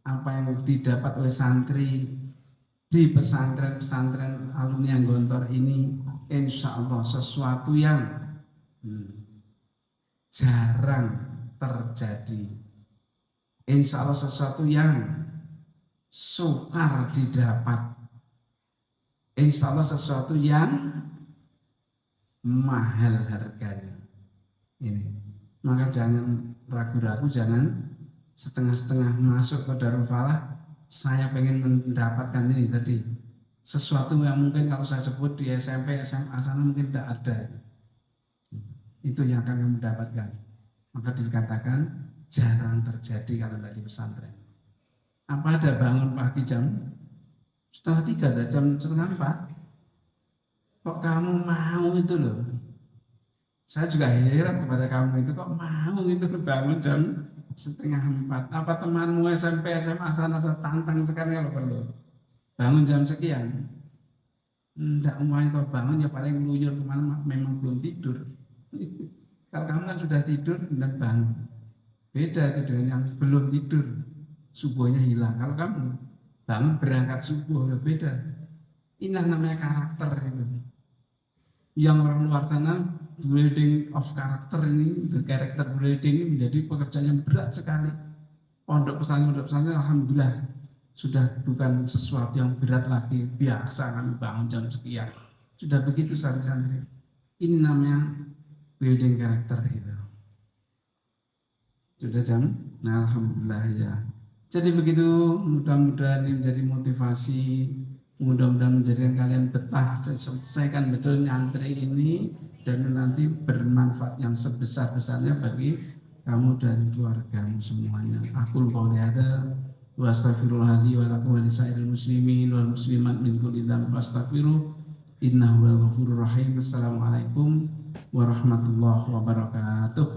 apa yang didapat oleh santri di pesantren-pesantren alumni yang Gontor ini insya Allah sesuatu yang jarang terjadi. Insya Allah sesuatu yang sukar didapat. Insya Allah sesuatu yang mahal harganya. Ini. Maka jangan ragu-ragu, jangan setengah-setengah masuk ke Darul Falah. Saya pengen mendapatkan ini tadi. Sesuatu yang mungkin kalau saya sebut di SMP, SMA sana mungkin tidak ada. Itu yang akan kamu dapatkan. Maka dikatakan jarang terjadi kalau dari pesantren. Apa ada bangun pagi jam 2:30 atau jam 3:30? Kok kamu mau itu loh? Saya juga heran kepada kamu itu, kok mau itu bangun jam 3:30? Apa temanmu SMP SMA sana saya tantang sekali kalau perlu bangun jam sekian? Enggak, umpamanya kalau bangun ya paling ngeluyur kemana, memang belum tidur. Kalau kamu kan sudah tidur dan bangun, beda itu dengan yang belum tidur, subuhnya hilang. Kalau kamu bangun berangkat subuh, ya beda. Inilah namanya karakter itu. Yang orang luar sana building of karakter ini, the character building ini menjadi pekerjaan yang berat sekali. Pondok pesantren alhamdulillah sudah bukan sesuatu yang berat lagi, biasa kami bangun jam sekian. Sudah begitu santri-santri. Ini namanya building karakter itu. Sudah jam? Nah, alhamdulillah ya. Jadi begitu, mudah-mudahan ini menjadi motivasi, mudah-mudahan menjadikan kalian betah dan selesaikan betul nyantri ini, dan nanti bermanfaat yang sebesar-besarnya bagi kamu dan keluargamu semuanya. Aku qouli hadza wa astaghfirullahi wa lakum wa lisairil muslimin wal muslimat min kulli dzambin fastaghfiruh innahu huwal ghafurur rahim. Assalamualaikum warahmatullahi wabarakatuh.